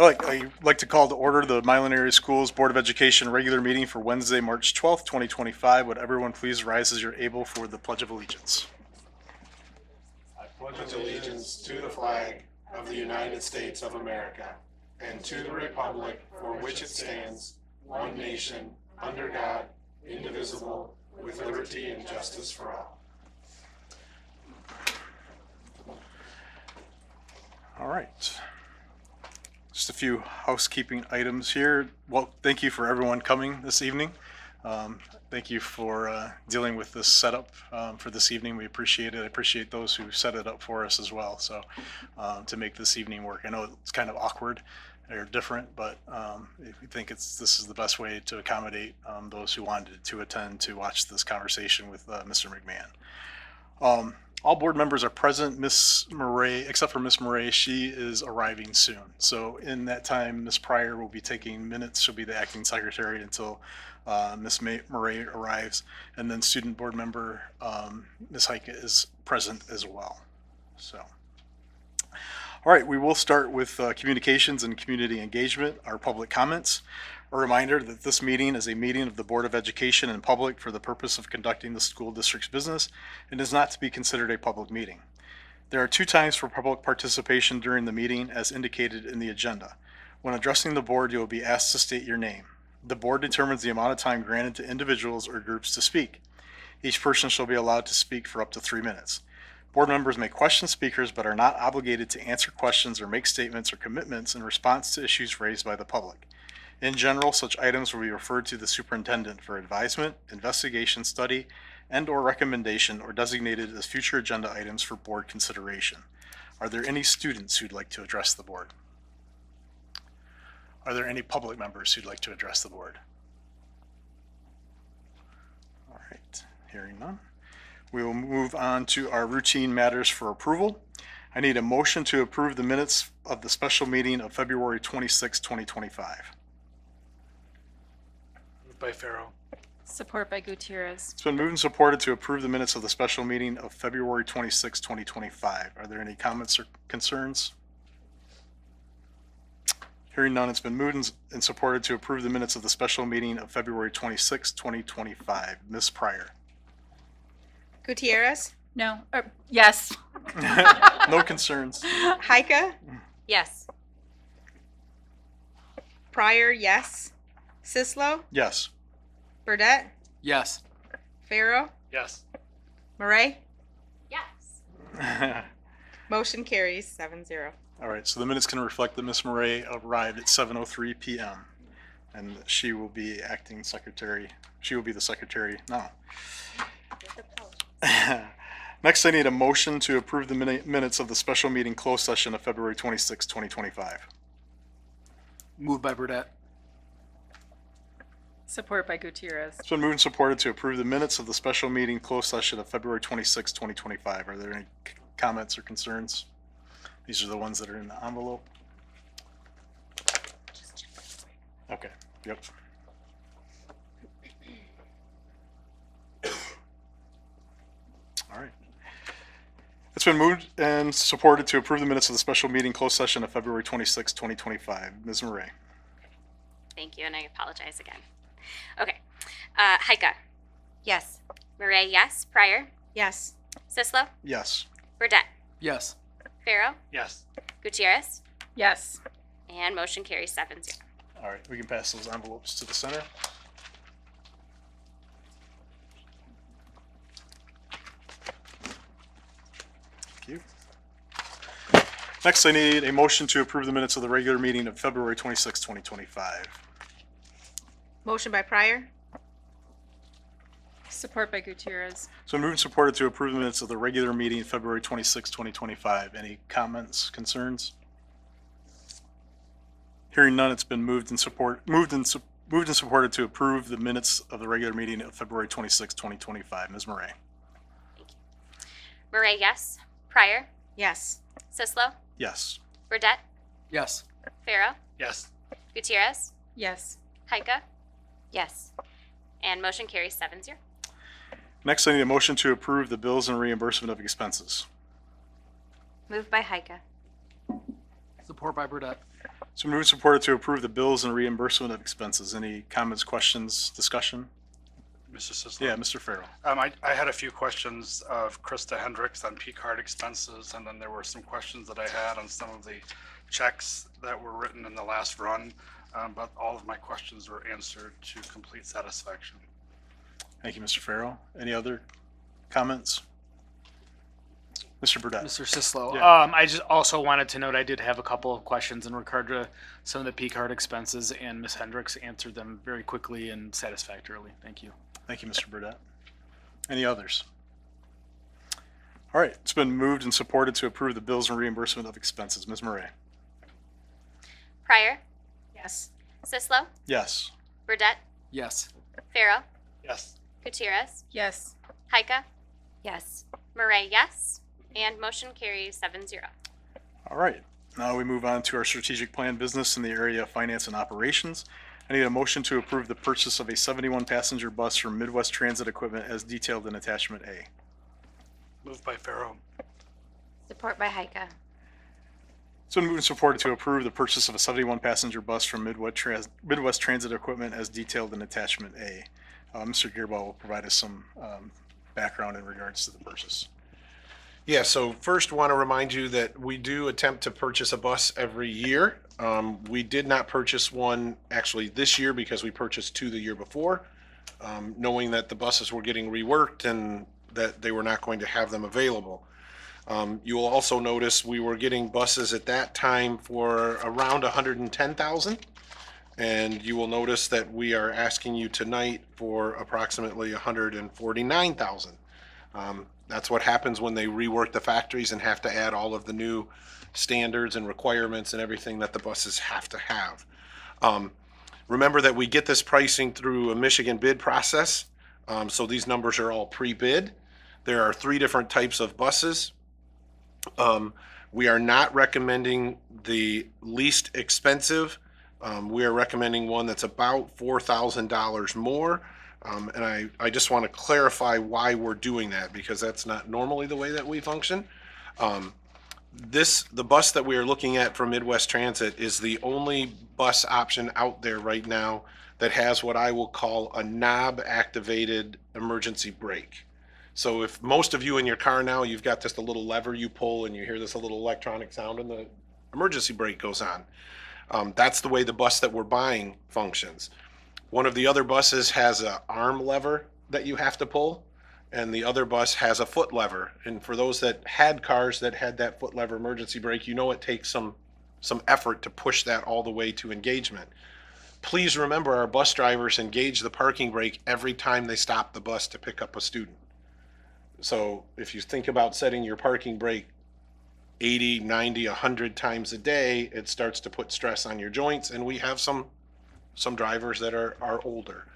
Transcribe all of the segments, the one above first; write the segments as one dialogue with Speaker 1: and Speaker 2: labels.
Speaker 1: I'd like to call to order the Milan Area Schools Board of Education regular meeting for Wednesday, March 12th, 2025. Would everyone please rise as you're able for the Pledge of Allegiance?
Speaker 2: I pledge allegiance to the flag of the United States of America and to the republic for which it stands, one nation, under God, indivisible, with liberty and justice for all.
Speaker 1: All right. Just a few housekeeping items here. Well, thank you for everyone coming this evening. Thank you for dealing with this setup for this evening. We appreciate it. I appreciate those who set it up for us as well. So to make this evening work, I know it's kind of awkward or different, but we think this is the best way to accommodate those who wanted to attend to watch this conversation with Mr. McMahon. All board members are present, Miss Murray, except for Miss Murray. She is arriving soon. So in that time, Miss Pryor will be taking minutes. She'll be the acting secretary until Miss Murray arrives. And then student board member Miss Heike is present as well. So, all right, we will start with communications and community engagement, our public comments. A reminder that this meeting is a meeting of the Board of Education in public for the purpose of conducting the school district's business and is not to be considered a public meeting. There are 2 times for public participation during the meeting as indicated in the agenda. When addressing the board, you will be asked to state your name. The board determines the amount of time granted to individuals or groups to speak. Each person shall be allowed to speak for up to 3 minutes. Board members may question speakers but are not obligated to answer questions or make statements or commitments in response to issues raised by the public. In general, such items will be referred to the superintendent for advisement, investigation, study, and/or recommendation, or designated as future agenda items for board consideration. Are there any students who'd like to address the board? Are there any public members who'd like to address the board? All right, hearing none. We will move on to our routine matters for approval. I need a motion to approve the minutes of the special meeting of February 26, 2025.
Speaker 2: By Farrell.
Speaker 3: Support by Gutierrez.
Speaker 1: It's been moved and supported to approve the minutes of the special meeting of February 26, 2025. Are there any comments or concerns? Hearing none, it's been moved and supported to approve the minutes of the special meeting of February 26, 2025. Ms. Pryor.
Speaker 4: Gutierrez,
Speaker 3: No. Yes.
Speaker 1: No concerns.
Speaker 4: Heike,
Speaker 3: Yes.
Speaker 4: Pryor, yes. Sislo,
Speaker 1: Yes.
Speaker 4: Burdette,
Speaker 5: Yes.
Speaker 4: Farrow,
Speaker 2: Yes.
Speaker 4: Murray.
Speaker 3: Yes.
Speaker 4: Motion carries 7-0.
Speaker 1: All right, so the minutes can reflect that Ms. Murray arrived at 7:03 p.m. and she will be acting secretary. She will be the secretary now. Next, I need a motion to approve the minutes of the special meeting closed session of February 26, 2025.
Speaker 5: Moved by Burdette.
Speaker 3: Support by Gutierrez.
Speaker 1: It's been moved and supported to approve the minutes of the special meeting closed session of February 26, 2025. Are there any comments or concerns? These are the ones that are in the envelope. Okay, yep. All right. It's been moved and supported to approve the minutes of the special meeting closed session of February 26, 2025. Ms. Murray.
Speaker 6: Thank you, and I apologize again. Okay. Heike.
Speaker 4: Yes.
Speaker 6: Murray, yes. Pryor.
Speaker 4: Yes.
Speaker 6: Sislo.
Speaker 1: Yes.
Speaker 6: Burdette.
Speaker 5: Yes.
Speaker 6: Farrow.
Speaker 2: Yes.
Speaker 6: Gutierrez.
Speaker 3: Yes.
Speaker 6: And motion carries 7-0.
Speaker 1: All right, we can pass those envelopes to the center. Thank you. Next, I need a motion to approve the minutes of the regular meeting of February 26, 2025.
Speaker 4: Motion by Pryor.
Speaker 3: Support by Gutierrez.
Speaker 1: So moved and supported to approve the minutes of the regular meeting February 26, 2025. Any comments, concerns? Hearing none, it's been moved and supported to approve the minutes of the regular meeting of February 26, 2025. Ms. Murray.
Speaker 6: Murray, yes. Pryor.
Speaker 4: Yes.
Speaker 6: Sislo.
Speaker 1: Yes.
Speaker 6: Burdette.
Speaker 5: Yes.
Speaker 6: Farrow.
Speaker 2: Yes.
Speaker 6: Gutierrez.
Speaker 3: Yes.
Speaker 6: Heike.
Speaker 4: Yes.
Speaker 6: And motion carries 7-0.
Speaker 1: Next, I need a motion to approve the bills and reimbursement of expenses.
Speaker 4: Moved by Heike.
Speaker 5: Support by Burdette.
Speaker 1: So moved and supported to approve the bills and reimbursement of expenses. Any comments, questions, discussion?
Speaker 7: Mr. Sisler?
Speaker 1: Yeah, Mr. Farrell.
Speaker 7: I had a few questions of Krista Hendricks on P-card expenses, and then there were some questions that I had on some of the checks that were written in the last run, but all of my questions were answered to complete satisfaction.
Speaker 1: Thank you, Mr. Farrell. Any other comments? Mr. Burdette.
Speaker 5: Mr. Sislo.
Speaker 1: Yeah.
Speaker 8: I just also wanted to note I did have a couple of questions in regard to some of the P-card expenses, and Ms. Hendricks answered them very quickly and satisfactorily. Thank you.
Speaker 1: Thank you, Mr. Burdette. Any others? All right, it's been moved and supported to approve the bills and reimbursement of expenses. Ms. Murray?
Speaker 6: Pryor,
Speaker 4: Yes.
Speaker 6: Sislo,
Speaker 1: Yes.
Speaker 6: Burdette,
Speaker 5: Yes.
Speaker 6: Farrell,
Speaker 7: Yes.
Speaker 6: Gutierrez,
Speaker 3: Yes.
Speaker 6: Heika,
Speaker 4: Yes.
Speaker 6: Murray, yes, and motion carries 7-0.
Speaker 1: All right, now we move on to our strategic plan business in the area of finance and operations. I need a motion to approve the purchase of a 71-passenger bus from Midwest Transit Equipment as detailed in attachment A.
Speaker 7: Moved by Farrell.
Speaker 4: Support by Heika.
Speaker 1: It's been moved and supported to approve the purchase of a 71-passenger bus from Midwest Transit Equipment as detailed in attachment A. Mr. Gearbaugh will provide us some background in regards to the purchase.
Speaker 2: Yeah, so first want to remind you that we do attempt to purchase a bus every year. We did not purchase one actually this year because we purchased two the year before, knowing that the buses were getting reworked and that they were not going to have them available. You will also notice we were getting buses at that time for around 110,000. And you will notice that we are asking you tonight for approximately 149,000. That's what happens when they rework the factories and have to add all of the new standards and requirements and everything that the buses have to have. Remember that we get this pricing through a Michigan bid process. So these numbers are all pre-bid. There are 3 different types of buses. We are not recommending the least expensive. We are recommending one that's about $4,000 more. And I just want to clarify why we're doing that, because that's not normally the way that we function. The bus that we are looking at from Midwest Transit is the only bus option out there right now that has what I will call a knob activated emergency brake. So if most of you in your car now, you've got just a little lever you pull and you hear this little electronic sound and the emergency brake goes on. That's the way the bus that we're buying functions. One of the other buses has an arm lever that you have to pull, and the other bus has a foot lever. And for those that had cars that had that foot lever emergency brake, you know it takes some effort to push that all the way to engagement. Please remember, our bus drivers engage the parking brake every time they stop the bus to pick up a student. So if you think about setting your parking brake 80, 90, 100 times a day, it starts to put stress on your joints, and we have some drivers that are older.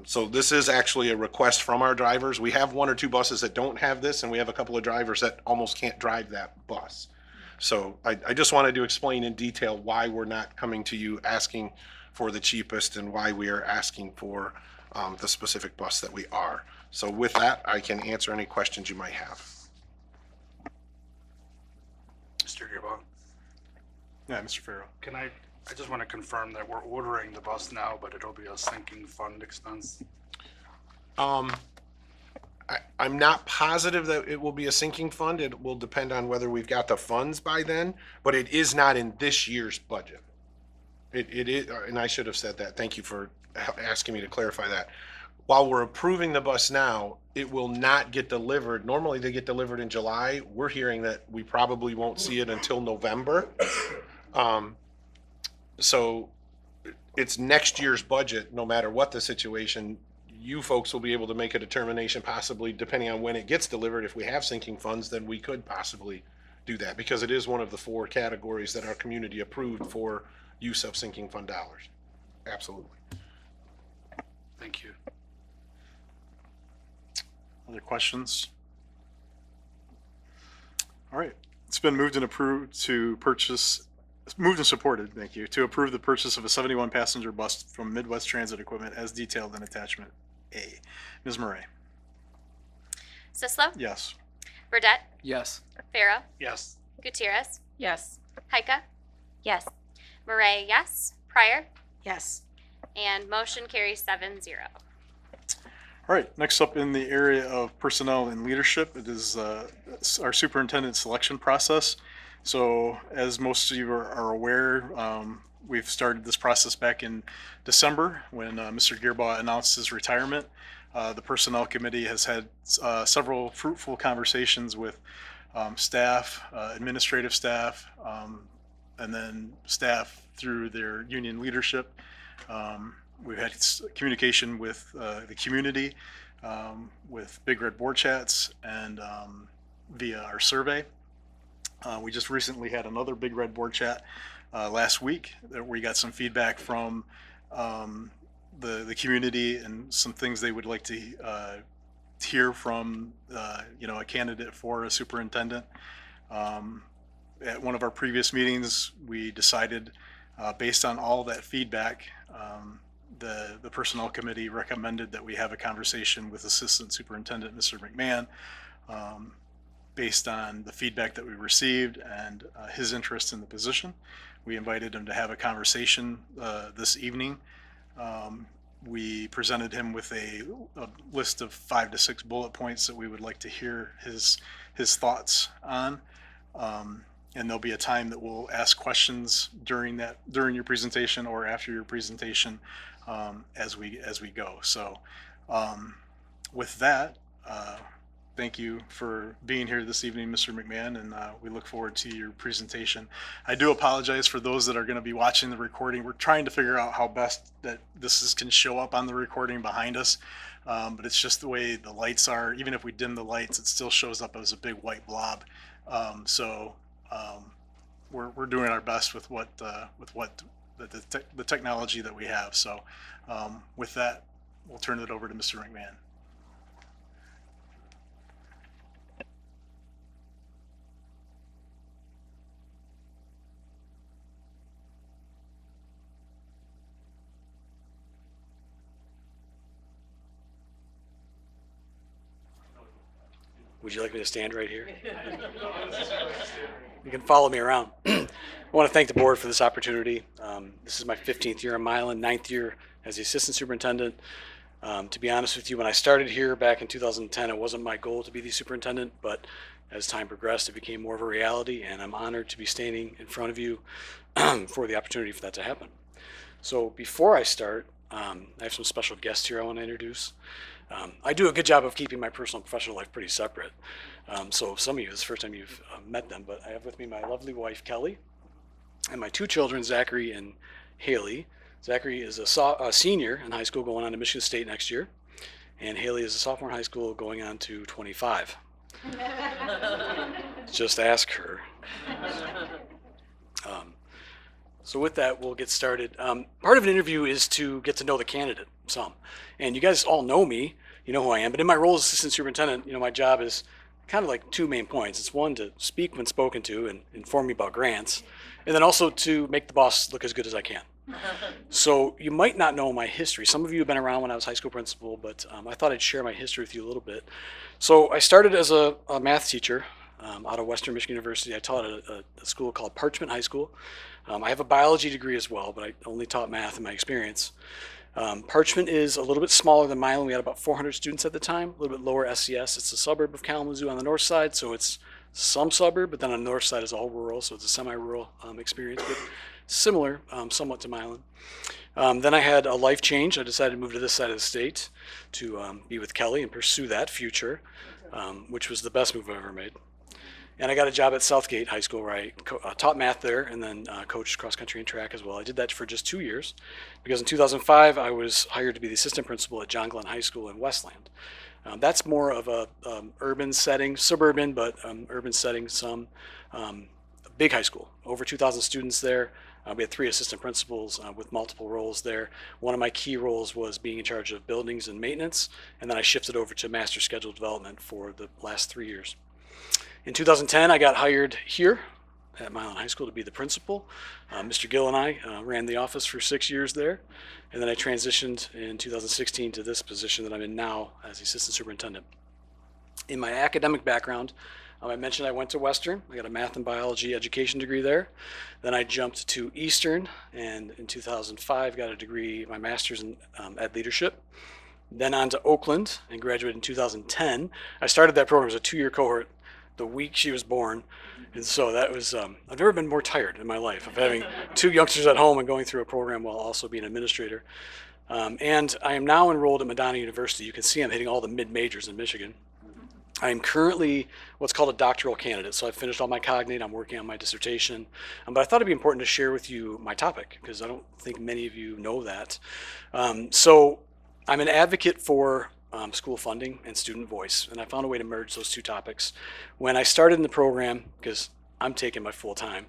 Speaker 2: So this is actually a request from our drivers. We have 1 or 2 buses that don't have this, and we have a couple of drivers that almost can't drive that bus. So I just wanted to explain in detail why we're not coming to you asking for the cheapest and why we are asking for the specific bus that we are. So with that, I can answer any questions you might have.
Speaker 7: Mr. Gearbaugh,
Speaker 1: Yeah, Mr. Farrell.
Speaker 7: I just want to confirm that we're ordering the bus now, but it'll be a sinking fund expense.
Speaker 2: I'm not positive that it will be a sinking fund. It will depend on whether we've got the funds by then, but it is not in this year's budget. It is, and I should have said that. Thank you for asking me to clarify that. While we're approving the bus now, it will not get delivered. Normally they get delivered in July. We're hearing that we probably won't see it until November. So it's next year's budget, no matter what the situation. You folks will be able to make a determination, possibly depending on when it gets delivered. If we have sinking funds, then we could possibly do that, because it is one of the 4 categories that our community approved for use of sinking fund dollars. Absolutely.
Speaker 7: Thank you.
Speaker 1: Other questions? All right, it's been moved and approved to purchase, moved and supported, thank you, to approve the purchase of a 71-passenger bus from Midwest Transit Equipment as detailed in attachment A. Ms. Murray?
Speaker 6: Sislo,
Speaker 1: Yes.
Speaker 6: Burdette,
Speaker 5: Yes.
Speaker 6: Farrell,
Speaker 7: Yes.
Speaker 6: Gutierrez,
Speaker 3: Yes.
Speaker 6: Heika,
Speaker 4: Yes.
Speaker 6: Murray, yes. Pryor?
Speaker 4: Yes.
Speaker 6: And motion carries 7-0.
Speaker 1: All right, next up in the area of personnel and leadership, it is our superintendent selection process. So as most of you are aware, we've started this process back in December when Mr. Gearbaugh announced his retirement. The personnel committee has had several fruitful conversations with staff, administrative staff, and then staff through their union leadership. We've had communication with the community, with Big Red Board Chats, and via our survey. We just recently had another Big Red Board Chat last week that we got some feedback from the community and some things they would like to hear from a candidate for a superintendent. At one of our previous meetings, we decided, based on all that feedback, the personnel committee recommended that we have a conversation with Assistant Superintendent Mr. McMahon, based on the feedback that we received and his interest in the position. We invited him to have a conversation this evening. We presented him with a list of 5 to 6 bullet points that we would like to hear his thoughts on. And there'll be a time that we'll ask questions during your presentation or after your presentation as we go. So with that, thank you for being here this evening, Mr. McMahon, and we look forward to your presentation. I do apologize for those that are going to be watching the recording. We're trying to figure out how best that can show up on the recording behind us, but it's just the way the lights are. Even if we dim the lights, it still shows up as a big white blob. We're doing our best with what the technology that we have. So with that, we'll turn it over to Mr. McMahon.
Speaker 5: Would you like me to stand right here? You can follow me around. I want to thank the board for this opportunity. This is my 15th year in Milan, 9th year as the assistant superintendent. To be honest with you, when I started here back in 2010, it wasn't my goal to be the superintendent, but as time progressed, it became more of a reality, and I'm honored to be standing in front of you for the opportunity for that to happen. So before I start, I have some special guests here I want to introduce. I do a good job of keeping my personal and professional life pretty separate. So some of you, this is the first time you've met them, but I have with me my lovely wife, Kelly, and my 2 children, Zachary and Haley. Zachary is a senior in high school going on to Michigan State next year, and Haley is a sophomore in high school going on to 25. Just ask her. So with that, we'll get started. Part of an interview is to get to know the candidate some. And you guys all know me, you know who I am, but in my role as assistant superintendent, my job is kind of like 2 main points. It's one, to speak when spoken to and inform me about grants, and then also to make the boss look as good as I can. So you might not know my history. Some of you have been around when I was high school principal, but I thought I'd share my history with you a little bit. So I started as a math teacher out of Western Michigan University. I taught at a school called Parchment High School. I have a biology degree as well, but I only taught math in my experience. Parchment is a little bit smaller than Milan. We had about 400 students at the time, a little bit lower SES. It's a suburb of Kalamazoo on the north side, so it's some suburb, but then on the north side is all rural, so it's a semi-rural experience, but similar somewhat to Milan. Then I had a life change. I decided to move to this side of the state to be with Kelly and pursue that future, which was the best move I've ever made. And I got a job at Southgate High School where I taught math there and then coached cross country and track as well. I did that for just 2 years because in 2005 I was hired to be the assistant principal at John Glenn High School in Westland. That's more of a urban setting, suburban, but urban setting, some big high school, over 2,000 students there. We had 3 assistant principals with multiple roles there. One of my key roles was being in charge of buildings and maintenance, and then I shifted over to master schedule development for the last 3 years. In 2010, I got hired here at Milan High School to be the principal. Mr. Gill and I ran the office for 6 years there, and then I transitioned in 2016 to this position that I'm in now as the assistant superintendent. In my academic background, I mentioned I went to Western. I got a math and biology education degree there. Then I jumped to Eastern, and in 2005 got a degree, my master's in ed leadership. Then on to Oakland and graduated in 2010. I started that program as a 2-year cohort the week she was born. And so that was, I've never been more tired in my life of having 2 youngsters at home and going through a program while also being an administrator. And I am now enrolled at Madonna University. You can see I'm hitting all the mid-majors in Michigan. I am currently what's called a doctoral candidate. So I've finished all my cognate. I'm working on my dissertation. But I thought it'd be important to share with you my topic because I don't think many of you know that. So I'm an advocate for school funding and student voice, and I found a way to merge those 2 topics. When I started in the program, because I'm taking my full time,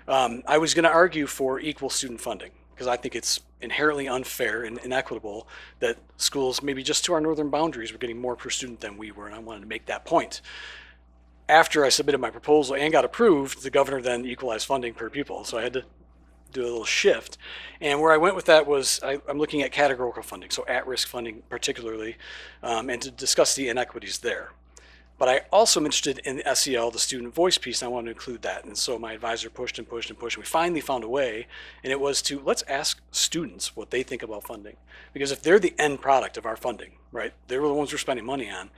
Speaker 5: I was going to argue for equal student funding because I think it's inherently unfair and inequitable that schools, maybe just to our northern boundaries, were getting more per student than we were, and I wanted to make that point. After I submitted my proposal and got approved, the governor then equalized funding per pupil, so I had to do a little shift. And where I went with that was I'm looking at categorical funding, so at-risk funding particularly, and to discuss the inequities there. But I also am interested in the SEL, the student voice piece, and I wanted to include that. And so my advisor pushed and pushed and pushed, and we finally found a way, and it was to let's ask students what they think about funding. Because if they're the end product of our funding, right, they're the ones we're spending money on,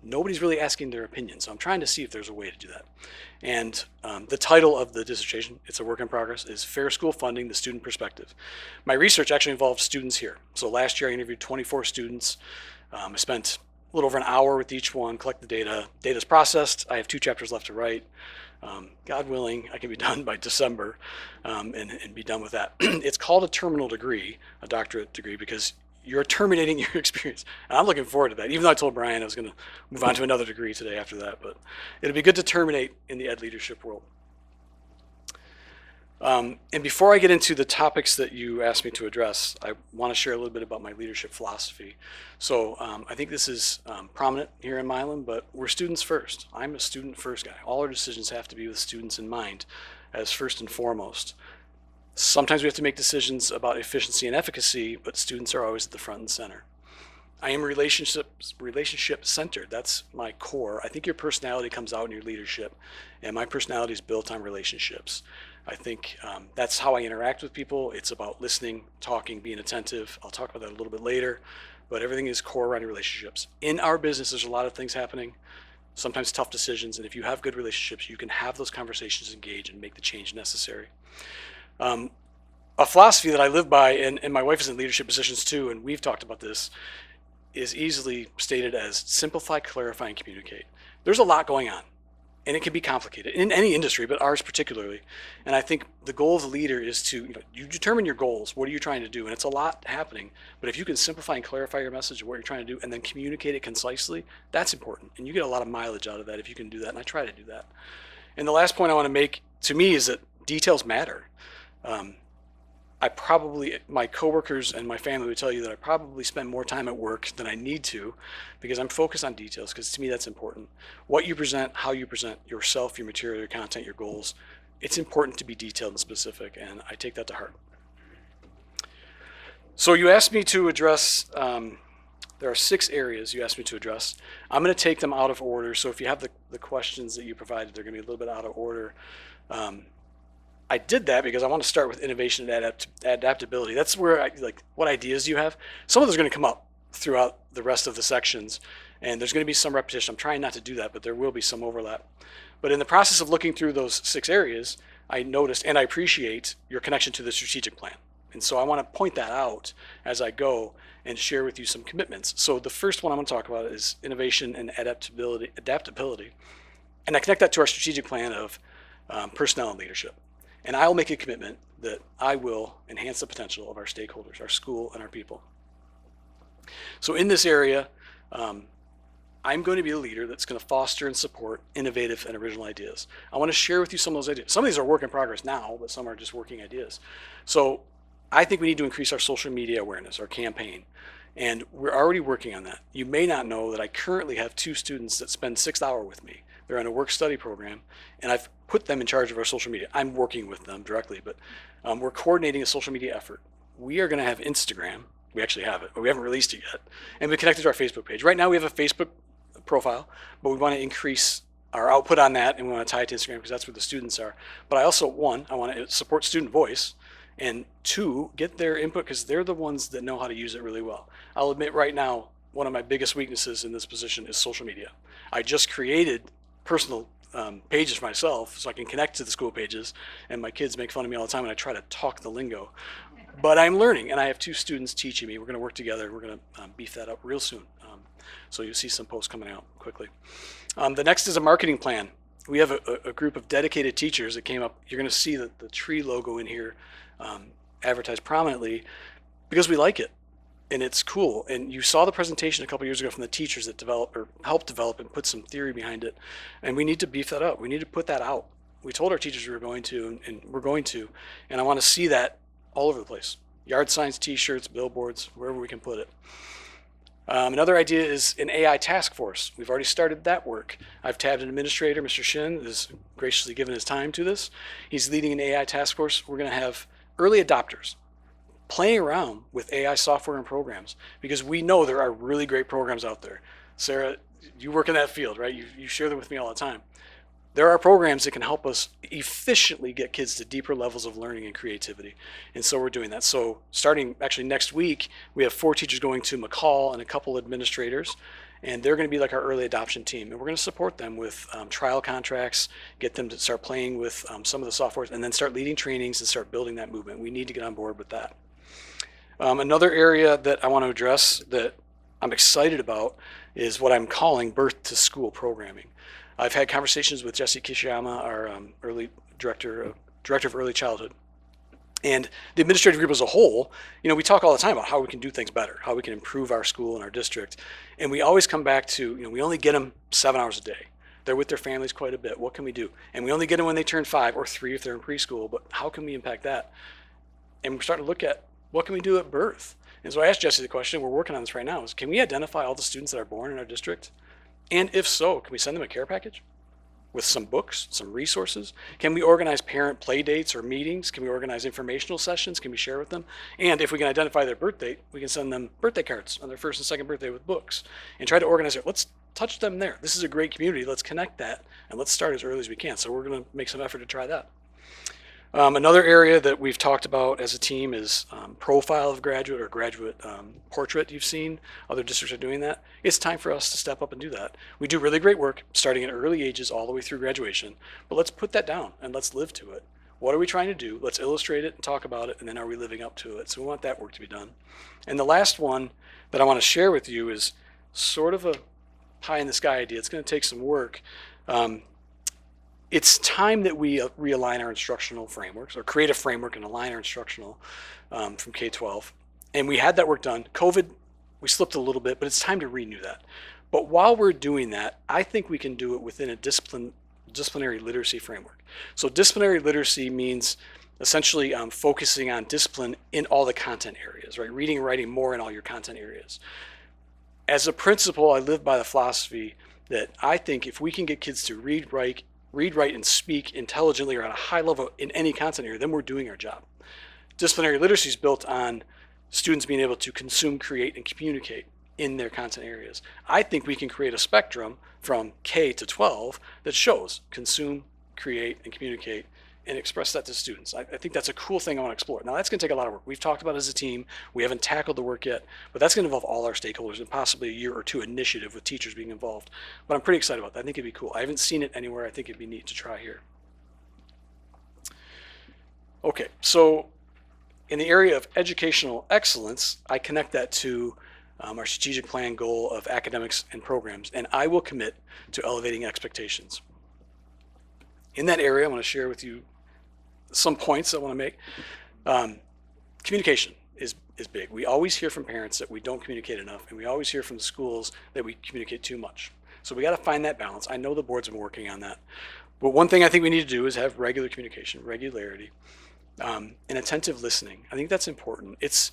Speaker 5: nobody's really asking their opinion. So I'm trying to see if there's a way to do that. And the title of the dissertation, it's a work in progress, is Fair School Funding, the Student Perspective. My research actually involved students here. So last year I interviewed 24 students. I spent a little over an hour with each one, collect the data. Data's processed. I have 2 chapters left to write. God willing, I can be done by December and be done with that. It's called a terminal degree, a doctorate degree, because you're terminating your experience. And I'm looking forward to that, even though I told Brian I was going to move on to another degree today after that. But it'll be good to terminate in the ed leadership world. And before I get into the topics that you asked me to address, I want to share a little bit about my leadership philosophy. So I think this is prominent here in Milan, but we're students first. I'm a student first guy. All our decisions have to be with students in mind as first and foremost. Sometimes we have to make decisions about efficiency and efficacy, but students are always at the front and center. I am relationship centered. That's my core. I think your personality comes out in your leadership, and my personality is built on relationships. I think that's how I interact with people. It's about listening, talking, being attentive. I'll talk about that a little bit later, but everything is core around relationships. In our business, there's a lot of things happening, sometimes tough decisions, and if you have good relationships, you can have those conversations, engage, and make the change necessary. A philosophy that I live by, and my wife is in leadership positions too, and we've talked about this, is easily stated as simplify, clarify, and communicate. There's a lot going on, and it can be complicated in any industry, but ours particularly. And I think the goal of the leader is to, you determine your goals. What are you trying to do? And it's a lot happening, but if you can simplify and clarify your message of what you're trying to do, and then communicate it concisely, that's important. And you get a lot of mileage out of that if you can do that, and I try to do that. And the last point I want to make, to me, is that details matter. My coworkers and my family would tell you that I probably spend more time at work than I need to because I'm focused on details, because to me that's important. What you present, how you present yourself, your material, your content, your goals, it's important to be detailed and specific, and I take that to heart. So you asked me to address, there are 6 areas you asked me to address. I'm going to take them out of order, so if you have the questions that you provided, they're going to be a little bit out of order. I did that because I want to start with innovation and adaptability. That's where what ideas you have. Some of those are going to come up throughout the rest of the sections, and there's going to be some repetition. I'm trying not to do that, but there will be some overlap. But in the process of looking through those 6 areas, I noticed and I appreciate your connection to the strategic plan. And so I want to point that out as I go and share with you some commitments. So the first one I'm going to talk about is innovation and adaptability. And I connect that to our strategic plan of personnel and leadership. And I'll make a commitment that I will enhance the potential of our stakeholders, our school, and our people. So in this area, I'm going to be a leader that's going to foster and support innovative and original ideas. I want to share with you some of those ideas. Some of these are work in progress now, but some are just working ideas. So I think we need to increase our social media awareness, our campaign, and we're already working on that. You may not know that I currently have 2 students that spend 6th hour with me. They're in a work-study program, and I've put them in charge of our social media. I'm working with them directly, but we're coordinating a social media effort. We are going to have Instagram. We actually have it, but we haven't released it yet. And we connected to our Facebook page. Right now we have a Facebook profile, but we want to increase our output on that, and we want to tie it to Instagram because that's where the students are. But I also, one, I want to support student voice, and two, get their input because they're the ones that know how to use it really well. I'll admit right now, one of my biggest weaknesses in this position is social media. I just created personal pages for myself so I can connect to the school pages, and my kids make fun of me all the time when I try to talk the lingo. But I'm learning, and I have 2 students teaching me. We're going to work together. We're going to beef that up real soon. So you'll see some posts coming out quickly. The next is a marketing plan. We have a group of dedicated teachers that came up. You're going to see the tree logo in here advertised prominently because we like it. And it's cool. And you saw the presentation a couple years ago from the teachers that developed or helped develop and put some theory behind it. And we need to beef that up. We need to put that out. We told our teachers we were going to, and we're going to. And I want to see that all over the place. Yard signs, t-shirts, billboards, wherever we can put it. Another idea is an AI task force. We've already started that work. I've tabbed an administrator, Mr. Shin, has graciously given his time to this. He's leading an AI task force. We're going to have early adopters playing around with AI software and programs because we know there are really great programs out there. Sarah, you work in that field, right? You share them with me all the time. There are programs that can help us efficiently get kids to deeper levels of learning and creativity. And so we're doing that. So starting actually next week, we have 4 teachers going to McCall and a couple administrators. And they're going to be like our early adoption team. And we're going to support them with trial contracts, get them to start playing with some of the softwares, and then start leading trainings and start building that movement. We need to get on board with that. Another area that I want to address that I'm excited about is what I'm calling birth to school programming. I've had conversations with Jesse Kishiyama, our early director of early childhood, and the administrative group as a whole. You know, we talk all the time about how we can do things better, how we can improve our school and our district, and we always come back to, you know, we only get them 7 hours a day. They're with their families quite a bit. What can we do? And we only get them when they turn 5 or 3 if they're in preschool. But how can we impact that? And we're starting to look at what can we do at birth. And so I asked Jesse the question. We're working on this right now. Is can we identify all the students that are born in our district? And if so, can we send them a care package with some books, some resources? Can we organize parent play dates or meetings? Can we organize informational sessions? Can we share with them? And if we can identify their birth date, we can send them birthday cards on their 1st and 2nd birthday with books and try to organize it. Let's touch them there. This is a great community. Let's connect that and let's start as early as we can. So we're going to make some effort to try that. Another area that we've talked about as a team is profile of graduate or graduate portrait. You've seen other districts are doing that. It's time for us to step up and do that. We do really great work starting at early ages all the way through graduation, but let's put that down and let's live to it. What are we trying to do? Let's illustrate it and talk about it, and then are we living up to it? So we want that work to be done. And the last one that I want to share with you is sort of a pie in the sky idea. It's going to take some work. It's time that we realign our instructional frameworks or create a framework and align our instructional from K-12. And we had that work done. COVID, we slipped a little bit, but it's time to renew that. But while we're doing that, I think we can do it within a disciplinary literacy framework. So disciplinary literacy means essentially focusing on discipline in all the content areas, right? Reading and writing more in all your content areas. As a principal, I live by the philosophy that I think if we can get kids to read, write, and speak intelligently or at a high level in any content area, then we're doing our job. Disciplinary literacy is built on students being able to consume, create, and communicate in their content areas. I think we can create a spectrum from K to 12 that shows consume, create, and communicate and express that to students. I think that's a cool thing I want to explore. Now that's going to take a lot of work. We've talked about it as a team. We haven't tackled the work yet, but that's going to involve all our stakeholders and possibly a year or 2 initiative with teachers being involved. But I'm pretty excited about that. I think it'd be cool. I haven't seen it anywhere. I think it'd be neat to try here. Okay, so in the area of educational excellence, I connect that to our strategic plan goal of academics and programs, and I will commit to elevating expectations. In that area, I want to share with you some points I want to make. Communication is big. We always hear from parents that we don't communicate enough, and we always hear from the schools that we communicate too much. So we got to find that balance. I know the board's been working on that. But one thing I think we need to do is have regular communication, regularity, and attentive listening. I think that's important. It's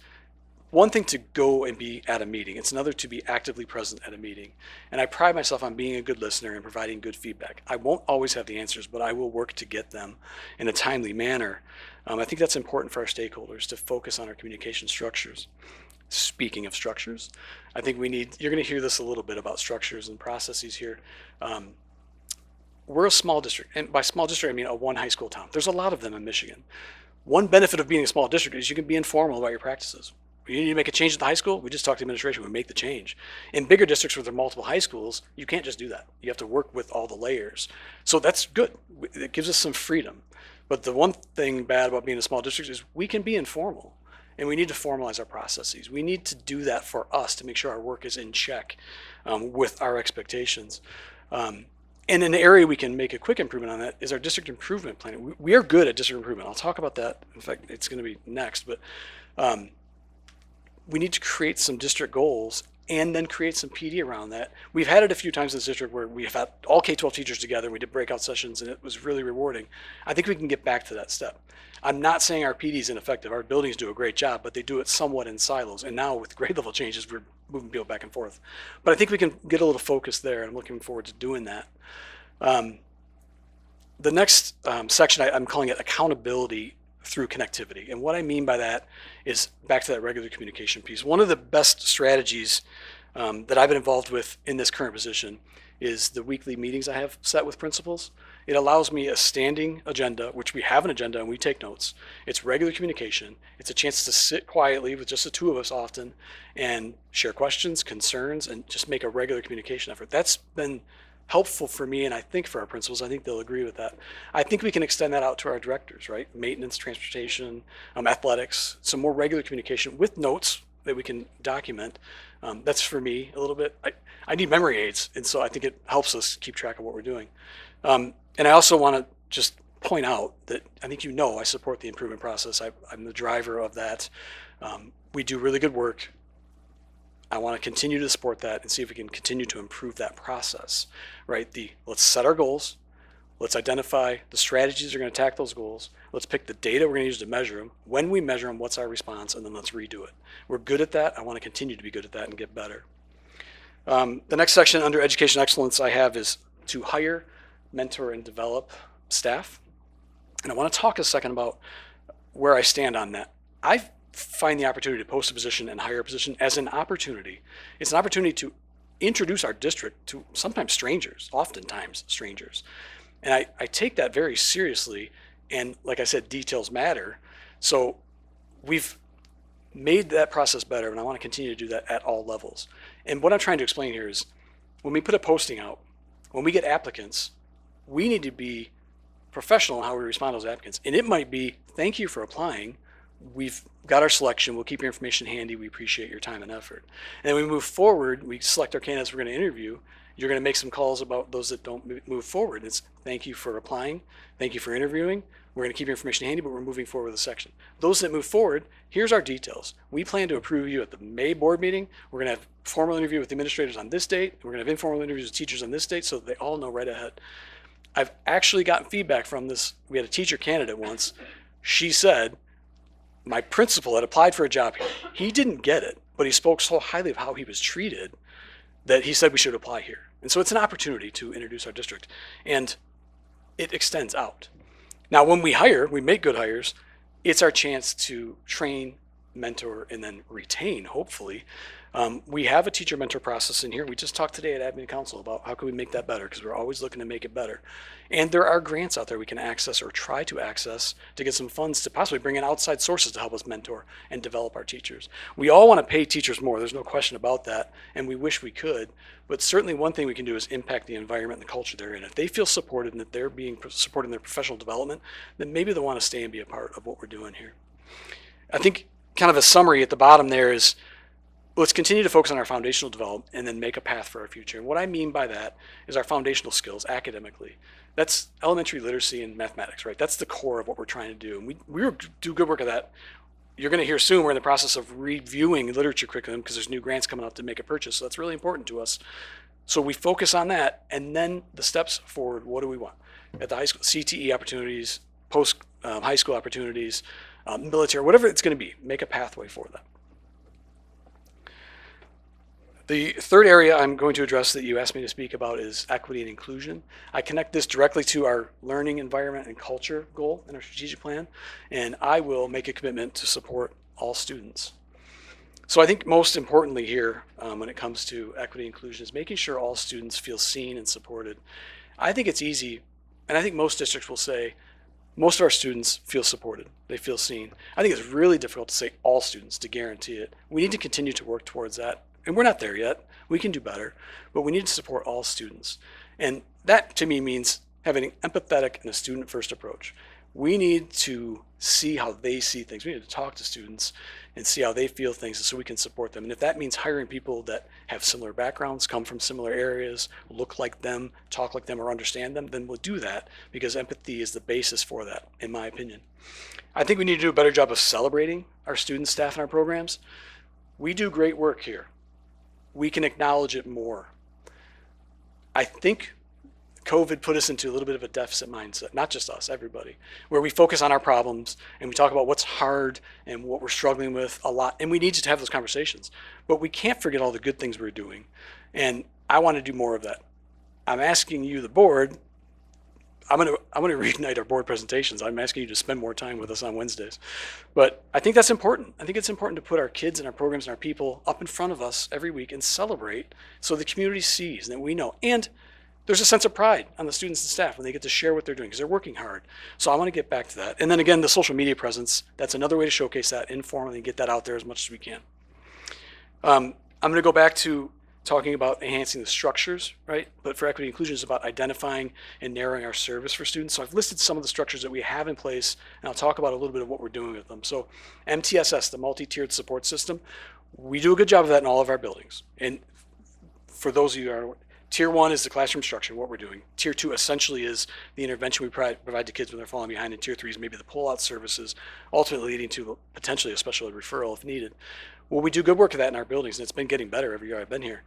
Speaker 5: one thing to go and be at a meeting. It's another to be actively present at a meeting. And I pride myself on being a good listener and providing good feedback. I won't always have the answers, but I will work to get them in a timely manner. I think that's important for our stakeholders to focus on our communication structures. Speaking of structures, I think you're going to hear this a little bit about structures and processes here. we're a small district, and by small district I mean a one high school town. There's a lot of them in Michigan. One benefit of being a small district is you can be informal about your practices. You need to make a change at the high school, we just talk to administration, we make the change. In bigger districts where there are multiple high schools, you can't just do that. You have to work with all the layers. So that's good. It gives us some freedom. But the one thing bad about being a small district is we can be informal, and we need to formalize our processes. We need to do that for us to make sure our work is in check with our expectations. And an area we can make a quick improvement on that is our district improvement plan. We are good at district improvement. I'll talk about that. In fact, it's going to be next. But we need to create some district goals and then create some PD around that. We've had it a few times in this district where we've had all K-12 teachers together. We did breakout sessions, and it was really rewarding. I think we can get back to that step. I'm not saying our PD is ineffective. Our buildings do a great job, but they do it somewhat in silos. And now with grade level changes, we're moving people back and forth. But I think we can get a little focus there, and I'm looking forward to doing that. The next section, I'm calling it accountability through connectivity. And what I mean by that is back to that regular communication piece. One of the best strategies that I've been involved with in this current position is the weekly meetings I have set with principals. It allows me a standing agenda, which we have an agenda and we take notes. It's regular communication. It's a chance to sit quietly with just the two of us often and share questions, concerns, and just make a regular communication effort. That's been helpful for me, and I think for our principals. I think they'll agree with that. I think we can extend that out to our directors, right? Maintenance, transportation, athletics, some more regular communication with notes that we can document. That's for me a little bit. I need memory aids, and so I think it helps us keep track of what we're doing. And I also want to just point out that I think I support the improvement process. I'm the driver of that. We do really good work. I want to continue to support that and see if we can continue to improve that process, right? Let's set our goals. Let's identify the strategies that are going to attack those goals. Let's pick the data we're going to use to measure them. When we measure them, what's our response? And then let's redo it. We're good at that. I want to continue to be good at that and get better. The next section under education excellence I have is to hire, mentor, and develop staff. And I want to talk a second about where I stand on that. I find the opportunity to post a position and hire a position as an opportunity. It's an opportunity to introduce our district to sometimes strangers, oftentimes strangers. And I take that very seriously. And like I said, details matter. So we've made that process better, and I want to continue to do that at all levels. And what I'm trying to explain here is when we put a posting out, when we get applicants, we need to be professional in how we respond to those applicants. And it might be, thank you for applying. We've got our selection. We'll keep your information handy. We appreciate your time and effort. And then we move forward. We select our candidates we're going to interview. You're going to make some calls about those that don't move forward. It's thank you for applying. Thank you for interviewing. We're going to keep your information handy, but we're moving forward with the section. Those that move forward, here's our details. We plan to approve you at the May board meeting. We're going to have a formal interview with the administrators on this date. We're going to have informal interviews with teachers on this date so that they all know right ahead. I've actually gotten feedback from this. We had a teacher candidate once. She said, my principal had applied for a job here. He didn't get it, but he spoke so highly of how he was treated that he said we should apply here. And so it's an opportunity to introduce our district, and it extends out. Now, when we hire, we make good hires, it's our chance to train, mentor, and then retain, hopefully. We have a teacher mentor process in here. We just talked today at Admin Council about how can we make that better, because we're always looking to make it better. And there are grants out there we can access or try to access to get some funds to possibly bring in outside sources to help us mentor and develop our teachers. We all want to pay teachers more. There's no question about that, and we wish we could. But certainly one thing we can do is impact the environment and the culture they're in. If they feel supported and that they're being supported in their professional development, then maybe they'll want to stay and be a part of what we're doing here. I think kind of a summary at the bottom there is, let's continue to focus on our foundational development and then make a path for our future. And what I mean by that is our foundational skills academically. That's elementary literacy and mathematics, right? That's the core of what we're trying to do. And we do good work at that. You're going to hear soon we're in the process of reviewing literature curriculum because there's new grants coming out to make a purchase. So that's really important to us. So we focus on that, and then the steps forward, what do we want? At the high school, CTE opportunities, post high school opportunities, military, whatever it's going to be, make a pathway for that. The third area I'm going to address that you asked me to speak about is equity and inclusion. I connect this directly to our learning environment and culture goal in our strategic plan, and I will make a commitment to support all students. So I think most importantly here, when it comes to equity and inclusion, is making sure all students feel seen and supported. I think it's easy, and I think most districts will say most of our students feel supported. They feel seen. I think it's really difficult to say all students to guarantee it. We need to continue to work towards that. And we're not there yet. We can do better, but we need to support all students. And that to me means having an empathetic and a student first approach. We need to see how they see things. We need to talk to students and see how they feel things so we can support them. And if that means hiring people that have similar backgrounds, come from similar areas, look like them, talk like them, or understand them, then we'll do that because empathy is the basis for that, in my opinion. I think we need to do a better job of celebrating our students, staff, and our programs. We do great work here. We can acknowledge it more. I think COVID put us into a little bit of a deficit mindset, not just us, everybody, where we focus on our problems and we talk about what's hard and what we're struggling with a lot. And we need to have those conversations, but we can't forget all the good things we're doing. And I want to do more of that. I'm asking you, the board, I'm going to reignite our board presentations. I'm asking you to spend more time with us on Wednesdays. But I think that's important. I think it's important to put our kids and our programs and our people up in front of us every week and celebrate so the community sees and that we know. And there's a sense of pride on the students and staff when they get to share what they're doing because they're working hard. So I want to get back to that. And then again, the social media presence, that's another way to showcase that informally and get that out there as much as we can. I'm going to go back to talking about enhancing the structures, right? But for equity inclusion is about identifying and narrowing our service for students. So I've listed some of the structures that we have in place, and I'll talk about a little bit of what we're doing with them. So MTSS, the multi-tiered support system, we do a good job of that in all of our buildings. And for those of you who are, Tier 1 is the classroom structure, what we're doing. Tier 2 essentially is the intervention we provide to kids when they're falling behind. And Tier 3 is maybe the pull-out services, ultimately leading to potentially a special ed referral if needed. Well, we do good work of that in our buildings, and it's been getting better every year I've been here.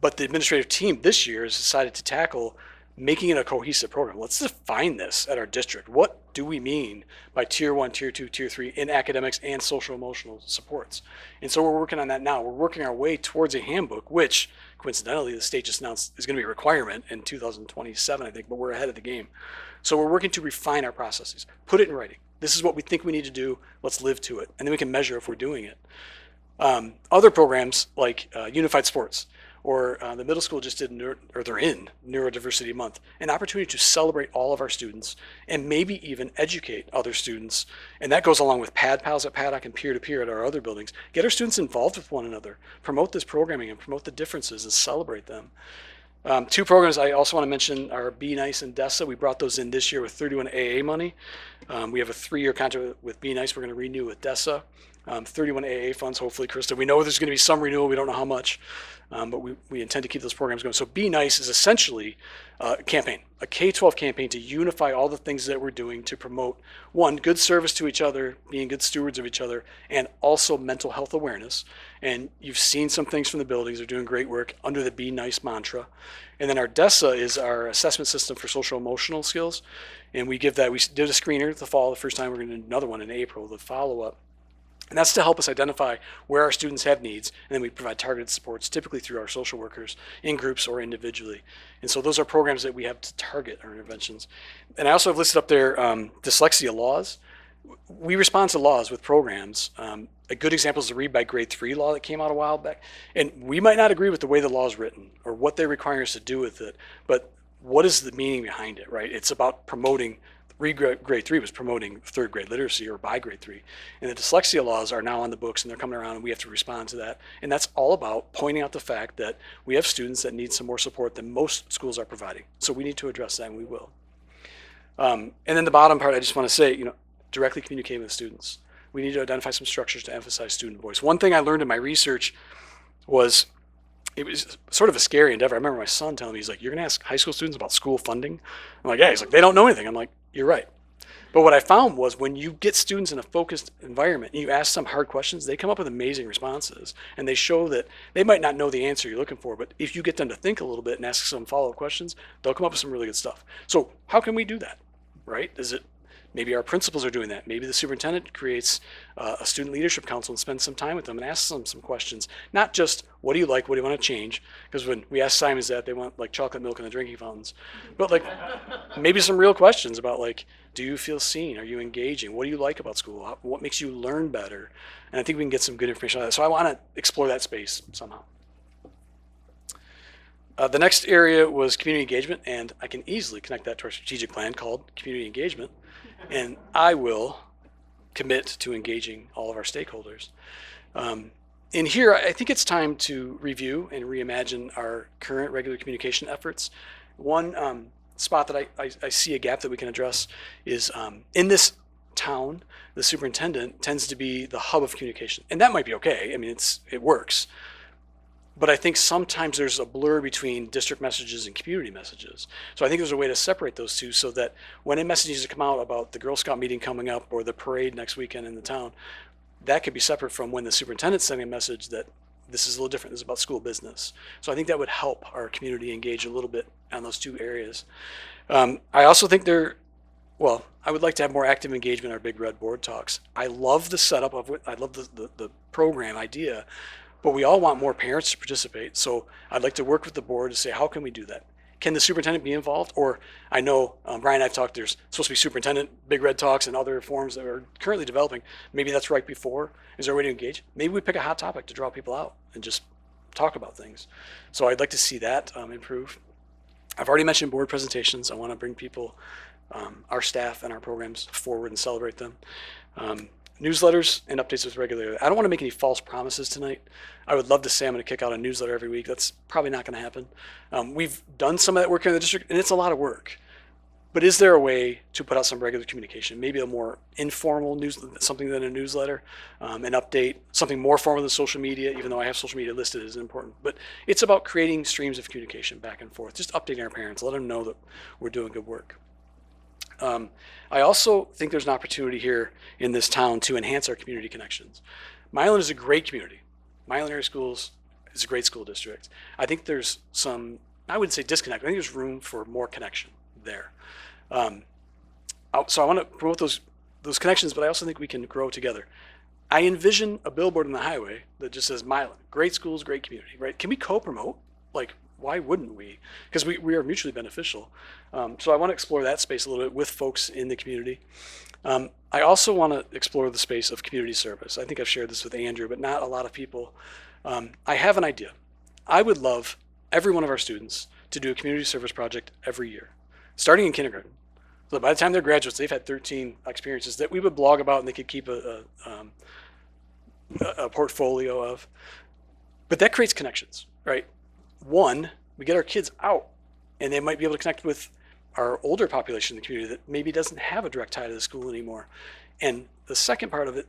Speaker 5: But the administrative team this year has decided to tackle making it a cohesive program. Let's define this at our district. What do we mean by Tier 1, Tier 2, Tier 3 in academics and social emotional supports? And so we're working on that now. We're working our way towards a handbook, which coincidentally the state just announced is going to be a requirement in 2027, I think, but we're ahead of the game. So we're working to refine our processes, put it in writing. This is what we think we need to do. Let's live to it. And then we can measure if we're doing it. Other programs like Unified Sports, or the middle school just did, they're in Neurodiversity Month, an opportunity to celebrate all of our students and maybe even educate other students. And that goes along with Pad Pals at Paddock and peer-to-peer at our other buildings. Get our students involved with one another, promote this programming and promote the differences and celebrate them. Two programs I also want to mention are Be Nice and DESA. We brought those in this year with 31 AA money. We have a 3-year contract with Be Nice. We're going to renew with DESA. 31 AA funds, hopefully, Krista. We know there's going to be some renewal. We don't know how much, but we intend to keep those programs going. So Be Nice is essentially a campaign, a K-12 campaign to unify all the things that we're doing to promote, one, good service to each other, being good stewards of each other, and also mental health awareness. And you've seen some things from the buildings. They're doing great work under the Be Nice mantra. And then our DESA is our assessment system for social emotional skills. And we give that, we did a screener the fall the first time. We're going to do another one in April, the follow-up. And that's to help us identify where our students have needs, and then we provide targeted supports, typically through our social workers, in groups or individually. And so those are programs that we have to target our interventions. And I also have listed up there dyslexia laws. We respond to laws with programs. A good example is the Read by Grade 3 law that came out a while back. And we might not agree with the way the law is written or what they require us to do with it, but what is the meaning behind it, right? It's about promoting Grade 3 was promoting third grade literacy or by grade 3. And the dyslexia laws are now on the books and they're coming around and we have to respond to that. And that's all about pointing out the fact that we have students that need some more support than most schools are providing. So we need to address that and we will. And then the bottom part, I just want to say, directly communicating with students. We need to identify some structures to emphasize student voice. One thing I learned in my research was, it was sort of a scary endeavor. I remember my son telling me, he's like, you're going to ask high school students about school funding? I'm like, yeah. He's like, they don't know anything. I'm like, you're right. But what I found was when you get students in a focused environment and you ask some hard questions, they come up with amazing responses. And they show that they might not know the answer you're looking for, but if you get them to think a little bit and ask some follow-up questions, they'll come up with some really good stuff. So how can we do that, right? Maybe our principals are doing that. Maybe the superintendent creates a student leadership council and spends some time with them and asks them some questions. Not just, what do you like? What do you want to change? Because when we ask Simons that, they want like chocolate milk in the drinking fountains. But like maybe some real questions about like, do you feel seen? Are you engaging? What do you like about school? What makes you learn better? And I think we can get some good information on that. So I want to explore that space somehow. The next area was community engagement, and I can easily connect that to our strategic plan called community engagement. And I will commit to engaging all of our stakeholders. In here, I think it's time to review and reimagine our current regular communication efforts. One spot that I see a gap that we can address is in this town, the superintendent tends to be the hub of communication, and that might be okay. I mean, it works. But I think sometimes there's a blur between district messages and community messages. So I think there's a way to separate those two so that when a message needs to come out about the Girl Scout meeting coming up or the parade next weekend in the town, that could be separate from when the superintendent's sending a message that this is a little different. This is about school business. So I think that would help our community engage a little bit on those two areas. I also think I would like to have more active engagement in our Big Red Board talks. I love the setup of it. I love the program idea. But we all want more parents to participate. So I'd like to work with the board to say, how can we do that? Can the superintendent be involved? Or I know Brian and I've talked, there's supposed to be superintendent, Big Red Talks and other forums that are currently developing. Maybe that's right before. Is there a way to engage? Maybe we pick a hot topic to draw people out and just talk about things. So I'd like to see that improve. I've already mentioned board presentations. I want to bring people, our staff and our programs forward and celebrate them. Newsletters and updates with regularly. I don't want to make any false promises tonight. I would love to say I'm going to kick out a newsletter every week. That's probably not going to happen. We've done some of that work in the district, and it's a lot of work. But is there a way to put out some regular communication? Maybe a more informal news, something than a newsletter, an update, something more formal than social media, even though I have social media listed as important. But it's about creating streams of communication back and forth, just updating our parents, let them know that we're doing good work. I also think there's an opportunity here in this town to enhance our community connections. Milan is a great community. Milan Area Schools is a great school district. I think there's some, I wouldn't say disconnect, I think there's room for more connection there. So I want to promote those connections, but I also think we can grow together. I envision a billboard on the highway that just says Milan, great schools, great community, right? Can we co-promote? Like, why wouldn't we? Because we are mutually beneficial. So I want to explore that space a little bit with folks in the community. I also want to explore the space of community service. I think I've shared this with Andrew, but not a lot of people. I have an idea. I would love every one of our students to do a community service project every year, starting in kindergarten. So by the time they're graduates, they've had 13 experiences that we would blog about and they could keep a portfolio of. But that creates connections, right? One, we get our kids out and they might be able to connect with our older population in the community that maybe doesn't have a direct tie to the school anymore. And the second part of it,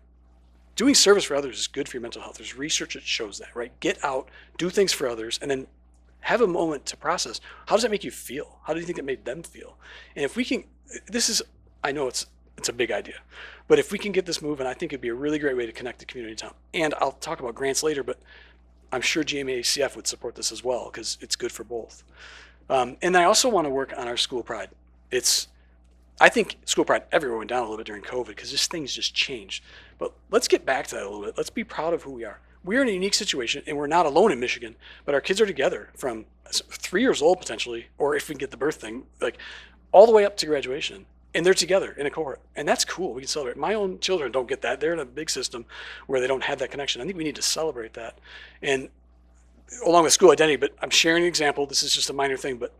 Speaker 5: doing service for others is good for your mental health. There's research that shows that, right? Get out, do things for others, and then have a moment to process. How does that make you feel? How do you think it made them feel? And if we can, I know it's a big idea, but if we can get this moving, I think it'd be a really great way to connect the community town. And I'll talk about grants later, but I'm sure GMACF would support this as well because it's good for both. And I also want to work on our school pride. I think school pride everywhere went down a little bit during COVID because things just changed. But let's get back to that a little bit. Let's be proud of who we are. We're in a unique situation and we're not alone in Michigan, but our kids are together from 3 years old potentially, or if we can get the birth thing, like all the way up to graduation. And they're together in a cohort. And that's cool. We can celebrate. My own children don't get that. They're in a big system where they don't have that connection. I think we need to celebrate that. And along with school identity, but I'm sharing an example. This is just a minor thing, but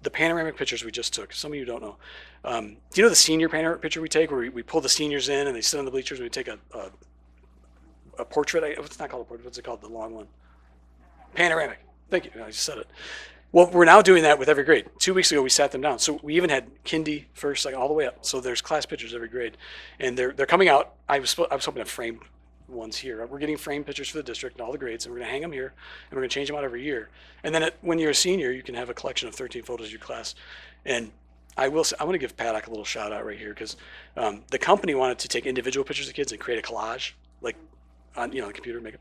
Speaker 5: the panoramic pictures we just took, some of you don't know. Do you know the senior panoramic picture we take where we pull the seniors in and they sit on the bleachers and we take a portrait? It's not called a portrait. What's it called? The long one. Panoramic. Thank you. I just said it. Well, we're now doing that with every grade. 2 weeks ago, we sat them down. So we even had kindy first, like all the way up. So there's class pictures every grade, and they're coming out. I was hoping to frame ones here. We're getting framed pictures for the district and all the grades, and we're going to hang them here, and we're going to change them out every year. And then when you're a senior, you can have a collection of 13 photos of your class. And I will say, I'm going to give Paddock a little shout out right here because the company wanted to take individual pictures of kids and create a collage, like on the computer, make it.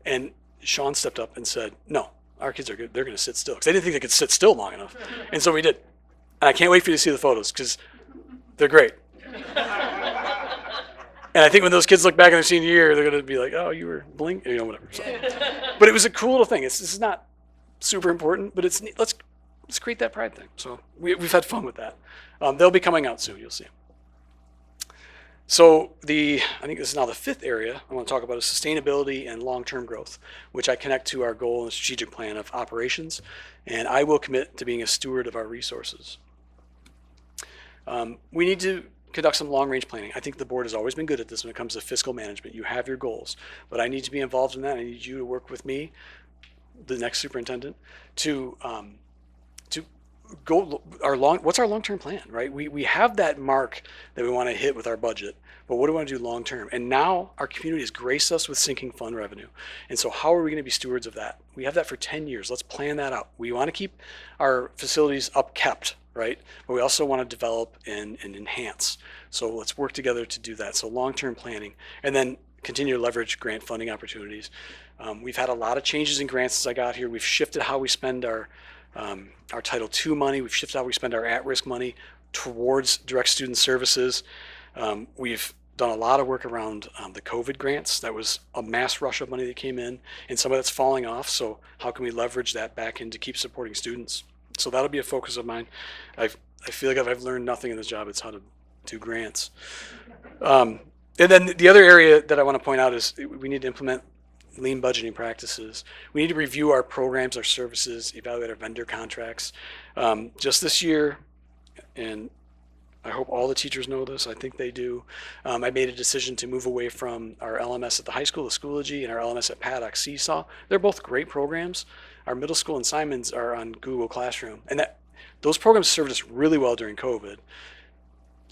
Speaker 5: And Sean stepped up and said, "No. Our kids are good. They're going to sit still." Because they didn't think they could sit still long enough. And so we did. And I can't wait for you to see the photos because they're great. And I think when those kids look back in their senior year, they're going to be like, "Oh, you were blink," whatever. So, but it was a cool little thing. This is not super important, but it's let's create that pride thing. So we've had fun with that. They'll be coming out soon. You'll see them. So I think this is now the fifth area I want to talk about is sustainability and long-term growth, which I connect to our goal and strategic plan of operations, and I will commit to being a steward of our resources. We need to conduct some long-range planning. I think the board has always been good at this when it comes to fiscal management. You have your goals, but I need to be involved in that. I need you to work with me, the next superintendent, to go what's our long-term plan, right? We have that mark that we want to hit with our budget, but what do we want to do long-term? And now our community has graced us with sinking fund revenue. And so how are we going to be stewards of that? We have that for 10 years. Let's plan that out. We want to keep our facilities upkept, right? But we also want to develop and enhance. So let's work together to do that. So long-term planning, and then continue to leverage grant funding opportunities. We've had a lot of changes in grants since I got here. We've shifted how we spend our Title II money. We've shifted how we spend our at-risk money towards direct student services. We've done a lot of work around the COVID grants. That was a mass rush of money that came in, and some of that's falling off. So how can we leverage that back in to keep supporting students? So that'll be a focus of mine. I feel like if I've learned nothing in this job, it's how to do grants. And then the other area that I want to point out is we need to implement lean budgeting practices. We need to review our programs, our services, evaluate our vendor contracts. Just this year, and I hope all the teachers know this, I think they do, I made a decision to move away from our LMS at the high school, the Schoology, and our LMS at Paddock, Seesaw. They're both great programs. Our middle school and Simons are on Google Classroom. And those programs served us really well during COVID,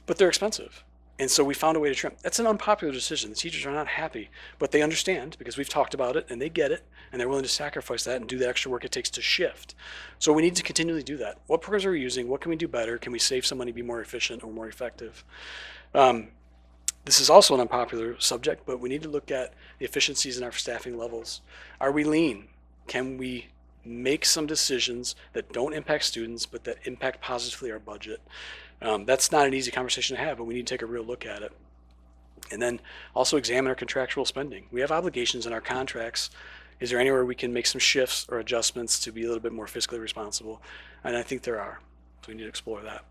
Speaker 5: but they're expensive. And so we found a way to trim. That's an unpopular decision. The teachers are not happy, but they understand because we've talked about it and they get it, and they're willing to sacrifice that and do the extra work it takes to shift. So we need to continually do that. What programs are we using? What can we do better? Can we save some money, be more efficient or more effective? This is also an unpopular subject, but we need to look at the efficiencies in our staffing levels. Are we lean? Can we make some decisions that don't impact students, but that impact positively our budget? That's not an easy conversation to have, but we need to take a real look at it. And then also examine our contractual spending. We have obligations in our contracts. Is there anywhere we can make some shifts or adjustments to be a little bit more fiscally responsible? And I think there are. So we need to explore that.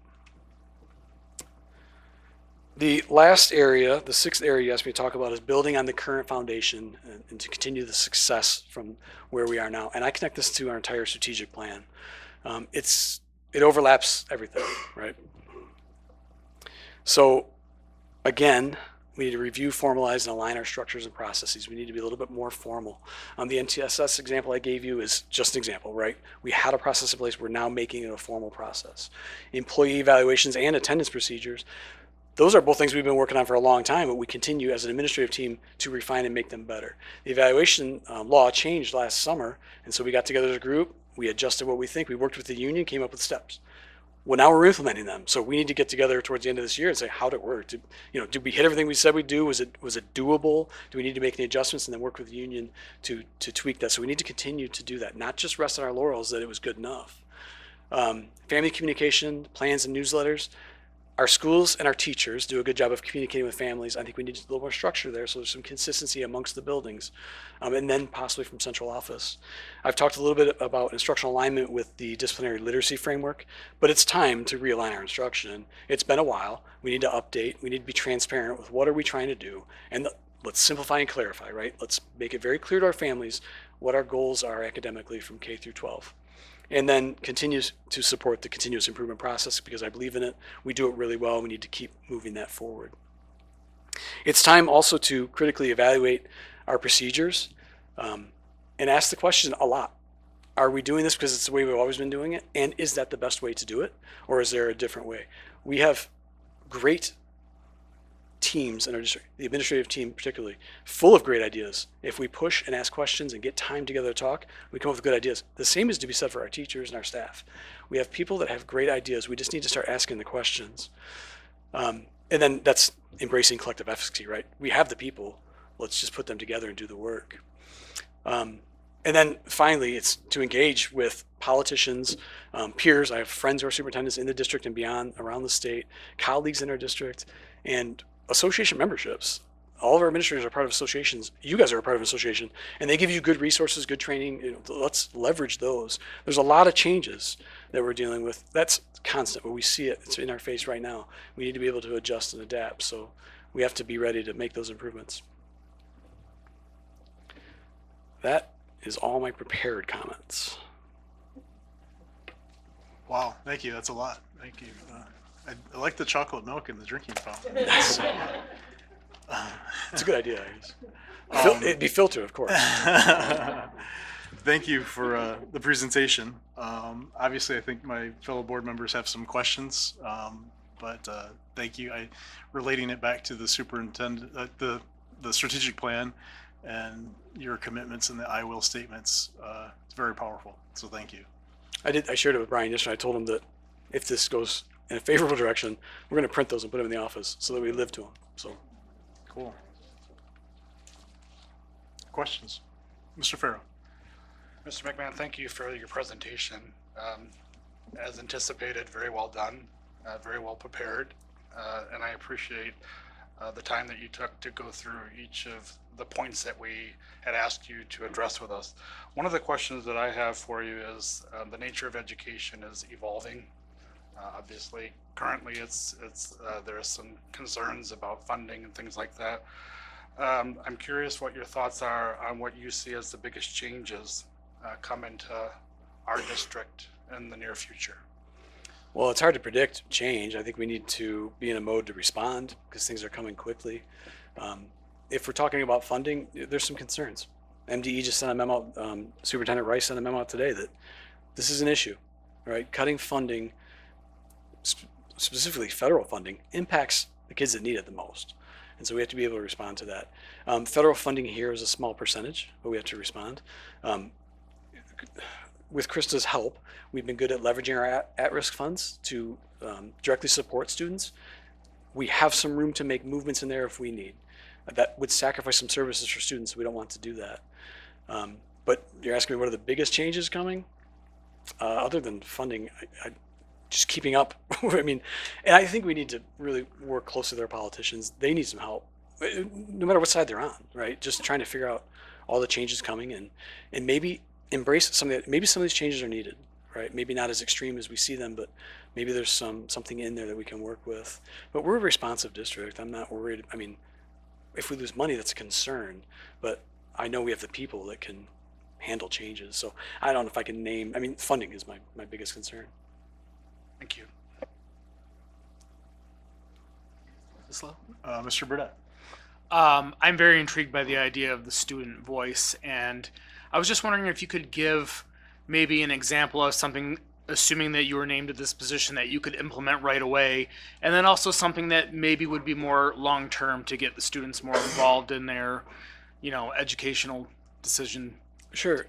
Speaker 5: The last area, the sixth area you asked me to talk about, is building on the current foundation and to continue the success from where we are now. And I connect this to our entire strategic plan. It overlaps everything, right? So again, we need to review, formalize, and align our structures and processes. We need to be a little bit more formal. The NTSS example I gave you is just an example, right? We had a process in place. We're now making it a formal process. Employee evaluations and attendance procedures, those are both things we've been working on for a long time, but we continue as an administrative team to refine and make them better. The evaluation law changed last summer, and so we got together as a group. We adjusted what we think. We worked with the union, came up with steps. Well, now we're implementing them. So we need to get together towards the end of this year and say, how did it work? Did we hit everything we said we'd do? Was it doable? Do we need to make any adjustments and then work with the union to tweak that? So we need to continue to do that, not just rest on our laurels that it was good enough. Family communication, plans and newsletters. Our schools and our teachers do a good job of communicating with families. I think we need a little more structure there so there's some consistency amongst the buildings, and then possibly from central office. I've talked a little bit about instructional alignment with the disciplinary literacy framework, but it's time to realign our instruction. It's been a while. We need to update. We need to be transparent with what are we trying to do, and let's simplify and clarify, right? Let's make it very clear to our families what our goals are academically from K through 12. And then continues to support the continuous improvement process because I believe in it. We do it really well. We need to keep moving that forward. It's time also to critically evaluate our procedures and ask the question a lot. Are we doing this because it's the way we've always been doing it? And is that the best way to do it? Or is there a different way? We have great teams in our district, the administrative team particularly, full of great ideas. If we push and ask questions and get time together to talk, we come up with good ideas. The same is to be said for our teachers and our staff. We have people that have great ideas. We just need to start asking the questions. And then that's embracing collective efficacy, right? We have the people. Let's just put them together and do the work. And then finally, it's to engage with politicians, peers. I have friends who are superintendents in the district and beyond, around the state, colleagues in our district, and association memberships. All of our administrators are part of associations. You guys are a part of an association, and they give you good resources, good training. Let's leverage those. There's a lot of changes that we're dealing with. That's constant, but we see it. It's in our face right now. We need to be able to adjust and adapt. So we have to be ready to make those improvements. That is all my prepared comments.
Speaker 1: Wow, thank you. That's a lot. Thank you. I like the chocolate milk in the drinking fountain.
Speaker 5: It's a good idea, I guess. It'd be filtered, of course.
Speaker 1: Thank you for the presentation. Obviously, I think my fellow board members have some questions, but thank you. Relating it back to the superintendent, the strategic plan, and your commitments and the I will statements. It's very powerful. So thank you.
Speaker 5: I shared it with Brian yesterday. I told him that if this goes in a favorable direction, we're going to print those and put them in the office so that we live to them. So
Speaker 1: Cool. Questions? Mr. Farrow.
Speaker 7: Mr. McMahon, thank you for your presentation. As anticipated, very well done, very well prepared, and I appreciate the time that you took to go through each of the points that we had asked you to address with us. One of the questions that I have for you is the nature of education is evolving. Obviously, currently there are some concerns about funding and things like that. I'm curious what your thoughts are on what you see as the biggest changes coming to our district in the near future.
Speaker 5: well, it's hard to predict change. I think we need to be in a mode to respond because things are coming quickly. If we're talking about funding, there's some concerns. MDE just sent a memo, Superintendent Rice sent a memo out today that this is an issue, right? Cutting funding, specifically federal funding, impacts the kids that need it the most. And so we have to be able to respond to that. Federal funding here is a small percentage, but we have to respond. With Krista's help, we've been good at leveraging our at-risk funds to directly support students. We have some room to make movements in there if we need. That would sacrifice some services for students. We don't want to do that. But you're asking me what are the biggest changes coming? Other than funding, just keeping up. I mean, and I think we need to really work closely with our politicians. They need some help, no matter what side they're on, right? Just trying to figure out all the changes coming and maybe embrace some of that. Maybe some of these changes are needed, right? Maybe not as extreme as we see them, but maybe there's something in there that we can work with. But we're a responsive district. I'm not worried. I mean, if we lose money, that's a concern, but I know we have the people that can handle changes. So I don't know if I can name, I mean, funding is my biggest concern.
Speaker 7: Thank you.
Speaker 1: Mr. Burdett.
Speaker 8: I'm very intrigued by the idea of the student voice, and I was just wondering if you could give maybe an example of something, assuming that you were named to this position, that you could implement right away, and then also something that maybe would be more long-term to get the students more involved in their, educational decision.
Speaker 5: Sure.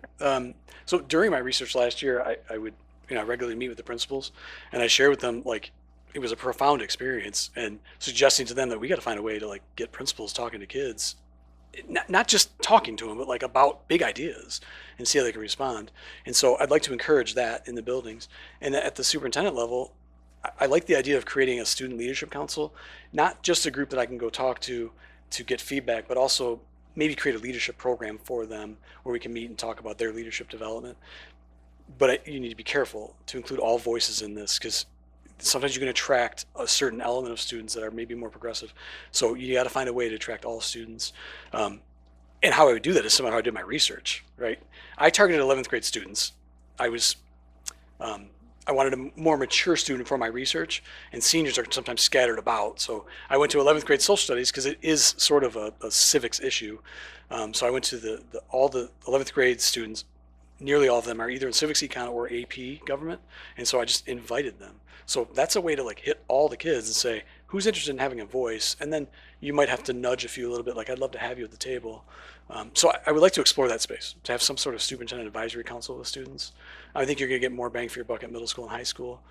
Speaker 5: So during my research last year, I would, regularly meet with the principals, and I share with them, it was a profound experience, and suggesting to them that we got to find a way to get principals talking to kids, not just talking to them, but about big ideas and see how they can respond. And so I'd like to encourage that in the buildings. And at the superintendent level, I like the idea of creating a student leadership council, not just a group that I can go talk to get feedback, but also maybe create a leadership program for them where we can meet and talk about their leadership development. But you need to be careful to include all voices in this, because sometimes you can attract a certain element of students that are maybe more progressive. So you got to find a way to attract all students. And how I would do that is somehow how I did my research, right? I targeted 11th grade students. I wanted a more mature student for my research, and seniors are sometimes scattered about. So I went to 11th grade social studies because it is sort of a civics issue. So I went to all the 11th grade students. Nearly all of them are either in civics econ or AP government. And so I just invited them. So that's a way to hit all the kids and say, who's interested in having a voice? And then you might have to nudge a few a little bit, I'd love to have you at the table. So I would like to explore that space, to have some sort of superintendent advisory council with students. I think you're gonna get more bang for your buck at middle school and high school.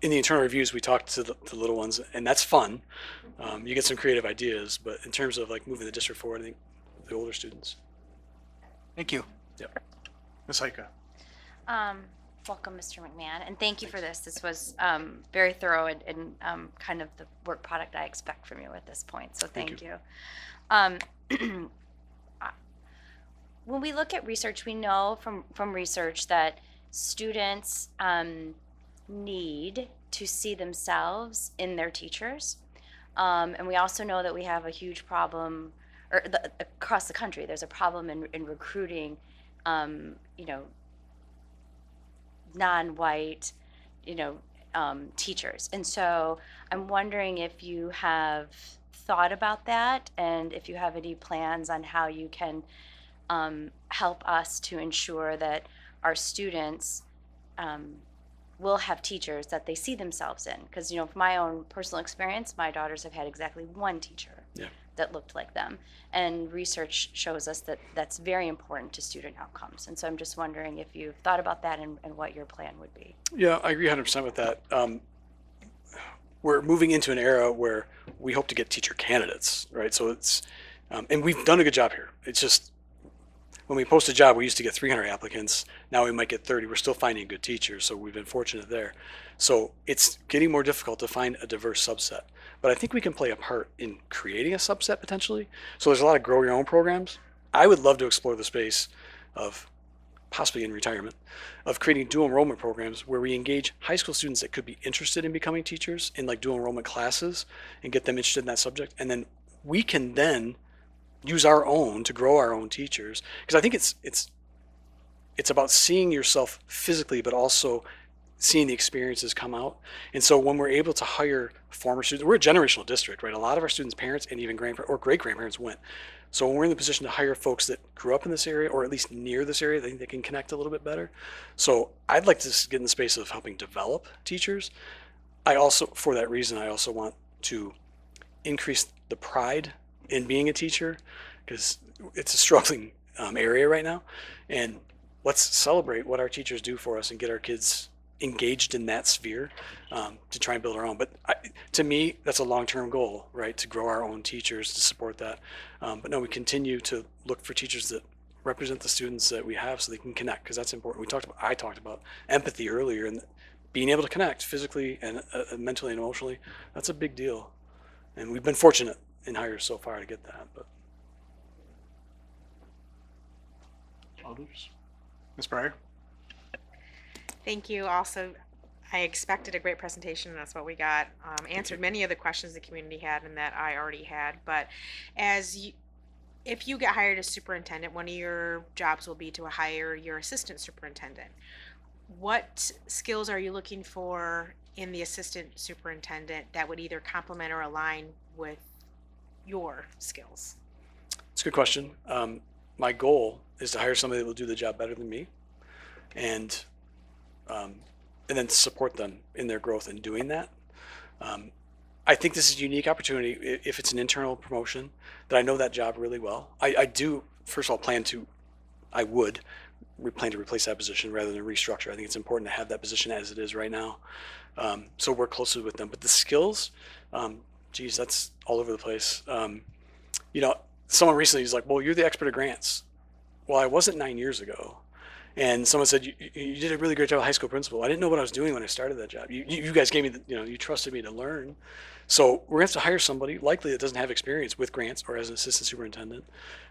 Speaker 5: In the internal reviews, we talked to the little ones, and that's fun. You get some creative ideas, but in terms of moving the district forward, I think the older students.
Speaker 8: Thank you.
Speaker 5: Yep.
Speaker 1: Ms. Heike.
Speaker 4: Welcome, Mr. McMahon, and thank you for this. This was very thorough and kind of the work product I expect from you at this point, so thank you. When we look at research, we know from research that students need to see themselves in their teachers. And we also know that we have a huge problem, across the country, there's a problem in recruiting, you know, non-white, you know, teachers. And so I'm wondering if you have thought about that and if you have any plans on how you can help us to ensure that our students will have teachers that they see themselves in. Because, you know, from my own personal experience, my daughters have had exactly one teacher that looked like them. And research shows us that that's very important to student outcomes. And so I'm just wondering if you've thought about that and what your plan would be.
Speaker 5: Yeah, I agree 100% with that. We're moving into an era where we hope to get teacher candidates, right? So it's, and we've done a good job here. It's just, when we post a job, we used to get 300 applicants. Now we might get 30. We're still finding good teachers, so we've been fortunate there. So it's getting more difficult to find a diverse subset. But I think we can play a part in creating a subset potentially. So there's a lot of grow your own programs. I would love to explore the space of, possibly in retirement, of creating dual enrollment programs where we engage high school students that could be interested in becoming teachers in like dual enrollment classes and get them interested in that subject. And then we can then use our own to grow our own teachers, because I think it's about seeing yourself physically but also seeing the experiences come out. And so when we're able to hire former students, we're a generational district, right? A lot of our students' parents and even grandparents or great grandparents went. So when we're in the position to hire folks that grew up in this area or at least near this area, I think they can connect a little bit better. So I'd like to get in the space of helping develop teachers. I also, for that reason, I also want to increase the pride in being a teacher, because it's a struggling area right now. And let's celebrate what our teachers do for us and get our kids engaged in that sphere to try and build our own. But to me, that's a long-term goal, right? To grow our own teachers, to support that. But no, we continue to look for teachers that represent the students that we have so they can connect, because that's important. I talked about empathy earlier, and being able to connect physically and mentally and emotionally, that's a big deal. And we've been fortunate in hires so far to get that. But
Speaker 1: Others? Ms. Breyer?
Speaker 9: Thank you. Also, I expected a great presentation, and that's what we got. Answered many of the questions the community had and that I already had. But if you get hired as superintendent, one of your jobs will be to hire your assistant superintendent. What skills are you looking for in the assistant superintendent that would either complement or align with your skills?
Speaker 5: it's a good question. My goal is to hire somebody that will do the job better than me, and then support them in their growth in doing that. I think this is a unique opportunity if it's an internal promotion that I know that job really well. I do, first of all, plan to replace that position rather than restructure. I think it's important to have that position as it is right now. So work closely with them. But the skills, that's all over the place. Someone recently was like, well, you're the expert at grants. Well, I wasn't 9 years ago. And someone said, you did a really great job as a high school principal. I didn't know what I was doing when I started that job. You guys gave me, you trusted me to learn. So we're going to have to hire somebody likely that doesn't have experience with grants or as an assistant superintendent.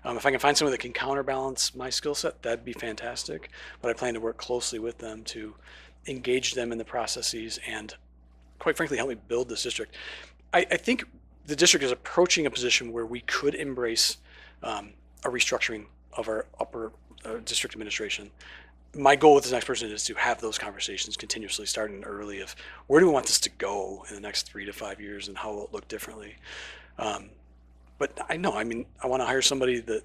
Speaker 5: If I can find someone that can counterbalance my skill set, that'd be fantastic. But I plan to work closely with them to engage them in the processes and, quite frankly, help me build this district. I think the district is approaching a position where we could embrace a restructuring of our upper district administration. My goal with this next person is to have those conversations continuously, starting early, of where do we want this to go in the next 3 to 5 years and how will it look differently. But I want to hire somebody that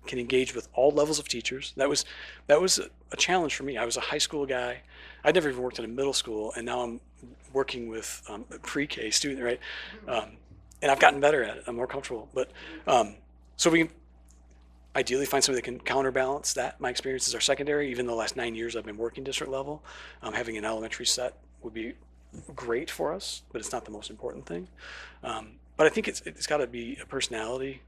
Speaker 5: can engage with all levels of teachers. That was a challenge for me. I was a high school guy. I'd never even worked in a middle school, and now I'm working with a pre-K student, right? And I've gotten better at it. I'm more comfortable. But so we ideally find somebody that can counterbalance that. My experiences are secondary. Even the last 9 years I've been working district level, having an elementary set would be great for us, but it's not the most important thing. But I think it's got to be a personality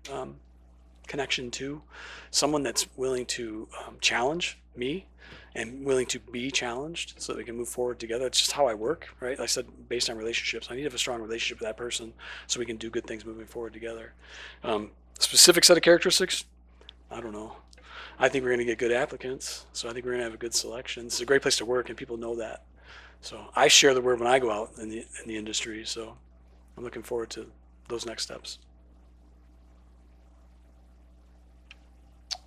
Speaker 5: connection too. Someone that's willing to challenge me and willing to be challenged so that we can move forward together. It's just how I work, right? I said based on relationships. I need to have a strong relationship with that person so we can do good things moving forward together. Specific set of characteristics, I don't know. I think we're going to get good applicants, so I think we're going to have a good selection. It's a great place to work, and people know that. So I share the word when I go out in the industry. So I'm looking forward to those next steps.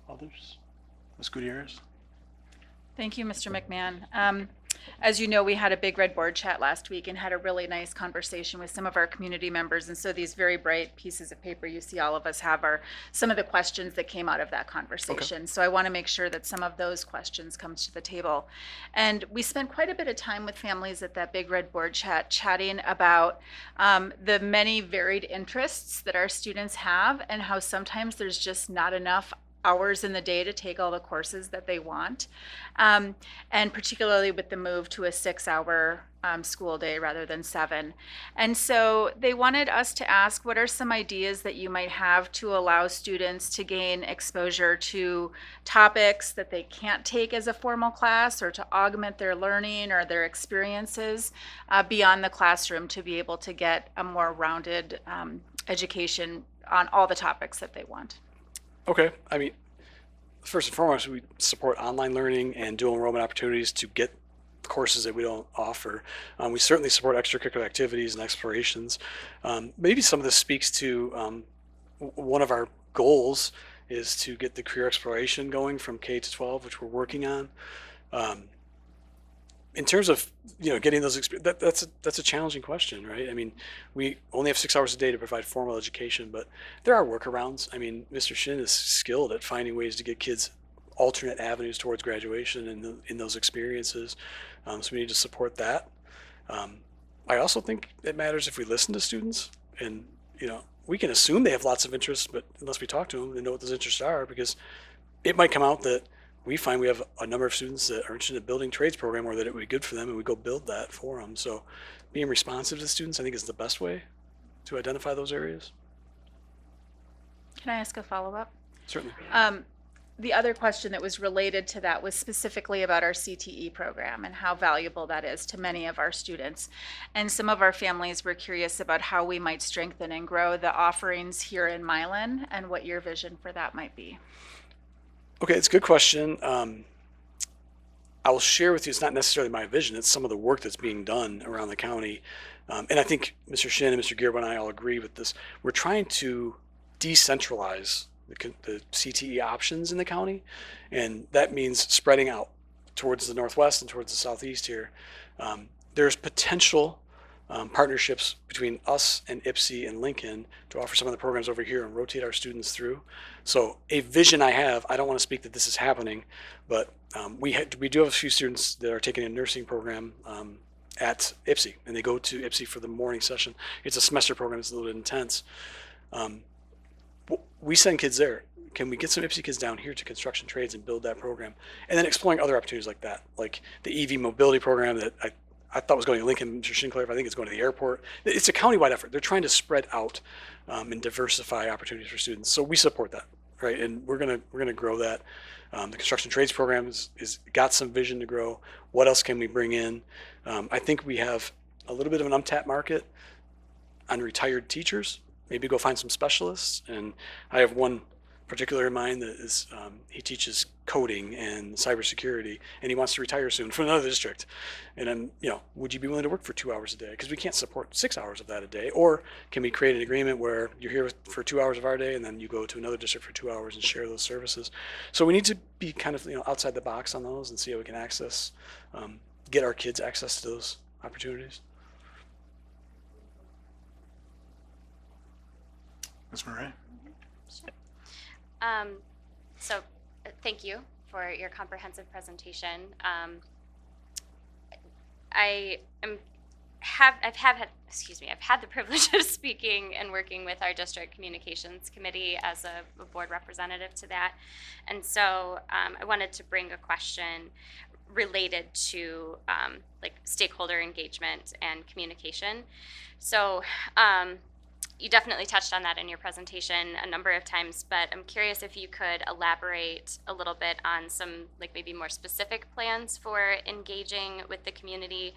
Speaker 1: Others? Ms. Gutierrez?
Speaker 3: Thank you, Mr. McMahon. As you know, we had a big red board chat last week and had a really nice conversation with some of our community members. And so these very bright pieces of paper you see all of us have are some of the questions that came out of that conversation. So I want to make sure that some of those questions come to the table. And we spent quite a bit of time with families at that big red board chat chatting about the many varied interests that our students have and how sometimes there's just not enough hours in the day to take all the courses that they want, and particularly with the move to a 6-hour school day rather than 7. And so they wanted us to ask, what are some ideas that you might have to allow students to gain exposure to topics that they can't take as a formal class, or to augment their learning or their experiences beyond the classroom, to be able to get a more rounded education on all the topics that they want.
Speaker 5: Okay. I mean, first and foremost, we support online learning and dual enrollment opportunities to get courses that we don't offer. We certainly support extracurricular activities and explorations. Maybe some of this speaks to one of our goals is to get the career exploration going from K to 12, which we're working on. In terms of getting those that's a challenging question, right? I mean, we only have 6 hours a day to provide formal education, but there are workarounds. I mean, Mr. Shin is skilled at finding ways to get kids alternate avenues towards graduation and in those experiences. So we need to support that. I also think it matters if we listen to students, and we can assume they have lots of interests, but unless we talk to them and know what those interests are, because it might come out that we find we have a number of students that are interested in building trades program, or that it would be good for them, and we go build that for them. So being responsive to students, I think, is the best way to identify those areas.
Speaker 3: Can I ask a follow-up?
Speaker 5: Certainly.
Speaker 3: The other question that was related to that was specifically about our CTE program and how valuable that is to many of our students. And some of our families were curious about how we might strengthen and grow the offerings here in Milan, and what your vision for that might be.
Speaker 5: Okay, it's a good question. I will share with you, it's not necessarily my vision, it's some of the work that's being done around the county. And I think Mr. Shin and Mr. Gearbo and I all agree with this. We're trying to decentralize the CTE options in the county, and that means spreading out towards the northwest and towards the southeast here. There's potential partnerships between us and IPSI and Lincoln to offer some of the programs over here and rotate our students through. So a vision I have, I don't want to speak that this is happening, but we do have a few students that are taking a nursing program at IPSI, and they go to IPSI for the morning session. It's a semester program, it's a little bit intense. We send kids there. Can we get some IPSI kids down here to construction trades and build that program? And then exploring other opportunities like that, like the EV mobility program that I thought was going to Lincoln, Mr. Sinclair, I think it's going to the airport. It's a countywide effort. They're trying to spread out and diversify opportunities for students. So we support that, right? And we're gonna grow that. The construction trades program is got some vision to grow. What else can we bring in? I think we have a little bit of an untapped market on retired teachers. Maybe go find some specialists. And I have one particular in mind that is he teaches coding and cybersecurity, and he wants to retire soon from another district. And then, would you be willing to work for 2 hours a day? Because we can't support 6 hours of that a day. Or can we create an agreement where you're here for 2 hours of our day, and then you go to another district for 2 hours and share those services? So we need to be kind of outside the box on those and see how we can access, get our kids access to those opportunities.
Speaker 1: Ms. Murray?
Speaker 6: So thank you for your comprehensive presentation. I've had the privilege of speaking and working with our district communications committee as a board representative to that. And so I wanted to bring a question related to like stakeholder engagement and communication. So you definitely touched on that in your presentation a number of times, but I'm curious if you could elaborate a little bit on some like maybe more specific plans for engaging with the community,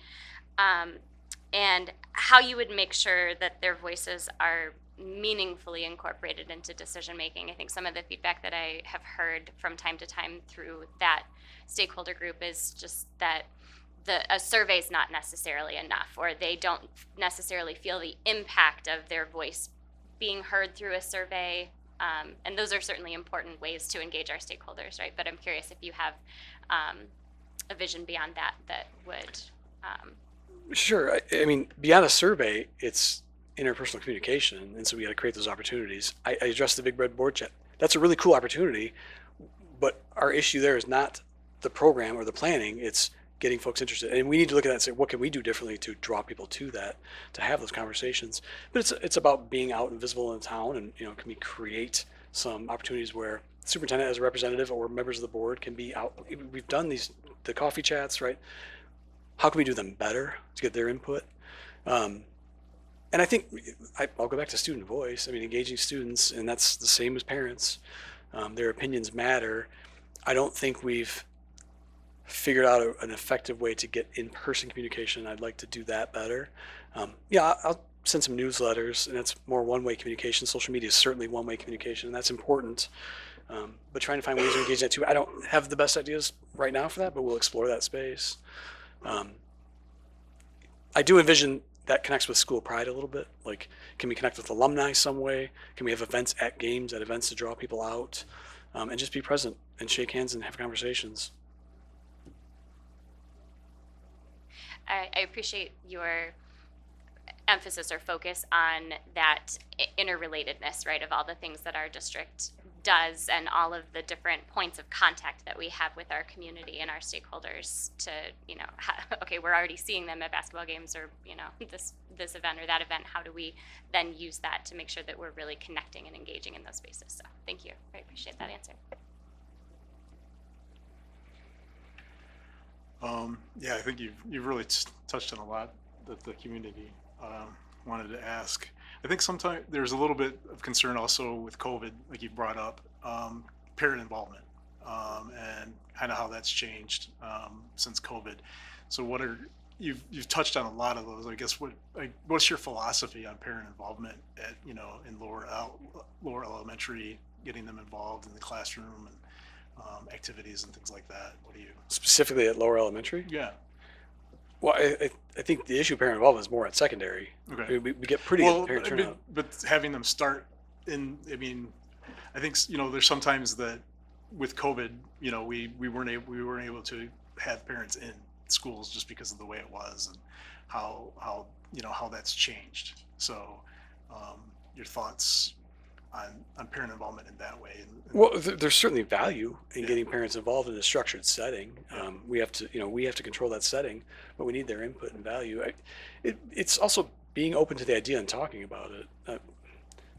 Speaker 6: and how you would make sure that their voices are meaningfully incorporated into decision making. I think some of the feedback that I have heard from time to time through that stakeholder group is just that a survey is not necessarily enough, or they don't necessarily feel the impact of their voice being heard through a survey, and those are certainly important ways to engage our stakeholders, right? But I'm curious if you have a vision beyond that that would.
Speaker 5: Sure. I mean, beyond a survey, it's interpersonal communication, and so we got to create those opportunities. I addressed the Big Red Board chat. That's a really cool opportunity, but our issue there is not the program or the planning. It's getting folks interested, and we need to look at that and say, what can we do differently to draw people to that, to have those conversations. But it's about being out and visible in town, and can we create some opportunities where the superintendent as a representative or members of the board can be out. We've done the coffee chats, right? How can we do them better to get their input? And I think I'll go back to student voice. I mean, engaging students, and that's the same as parents. Their opinions matter. I don't think we've figured out an effective way to get in-person communication. I'd like to do that better. I'll send some newsletters, and that's more one-way communication. Social media is certainly one-way communication, and that's important. But trying to find ways to engage that too. I don't have the best ideas right now for that, but we'll explore that space. I do envision that connects with school pride a little bit. Like, can we connect with alumni some way? Can we have events at games, at events to draw people out, and just be present and shake hands and have conversations?
Speaker 6: I appreciate your emphasis or focus on that interrelatedness, right, of all the things that our district does and all of the different points of contact that we have with our community and our stakeholders to, okay, we're already seeing them at basketball games or, this event or that event. How do we then use that to make sure that we're really connecting and engaging in those spaces? So thank you. I appreciate that answer.
Speaker 1: I think you've really touched on a lot that the community wanted to ask. I think sometimes there's a little bit of concern also with COVID, like you brought up, parent involvement, and kind of how that's changed since COVID. So you've touched on a lot of those. I guess what's your philosophy on parent involvement at in lower elementary, getting them involved in the classroom and activities and things like that? What do you
Speaker 5: Specifically at lower elementary?
Speaker 1: Yeah.
Speaker 5: Well, I think the issue of parent involvement is more at secondary.
Speaker 1: Okay.
Speaker 5: We get pretty good parent turnout.
Speaker 1: But having them start I think there's sometimes that with COVID, we weren't able to have parents in schools just because of the way it was and how that's changed. So, your thoughts on parent involvement in that way?
Speaker 5: Well, there's certainly value in getting parents involved in a structured setting. We have to control that setting, but we need their input and value. It's also being open to the idea and talking about it.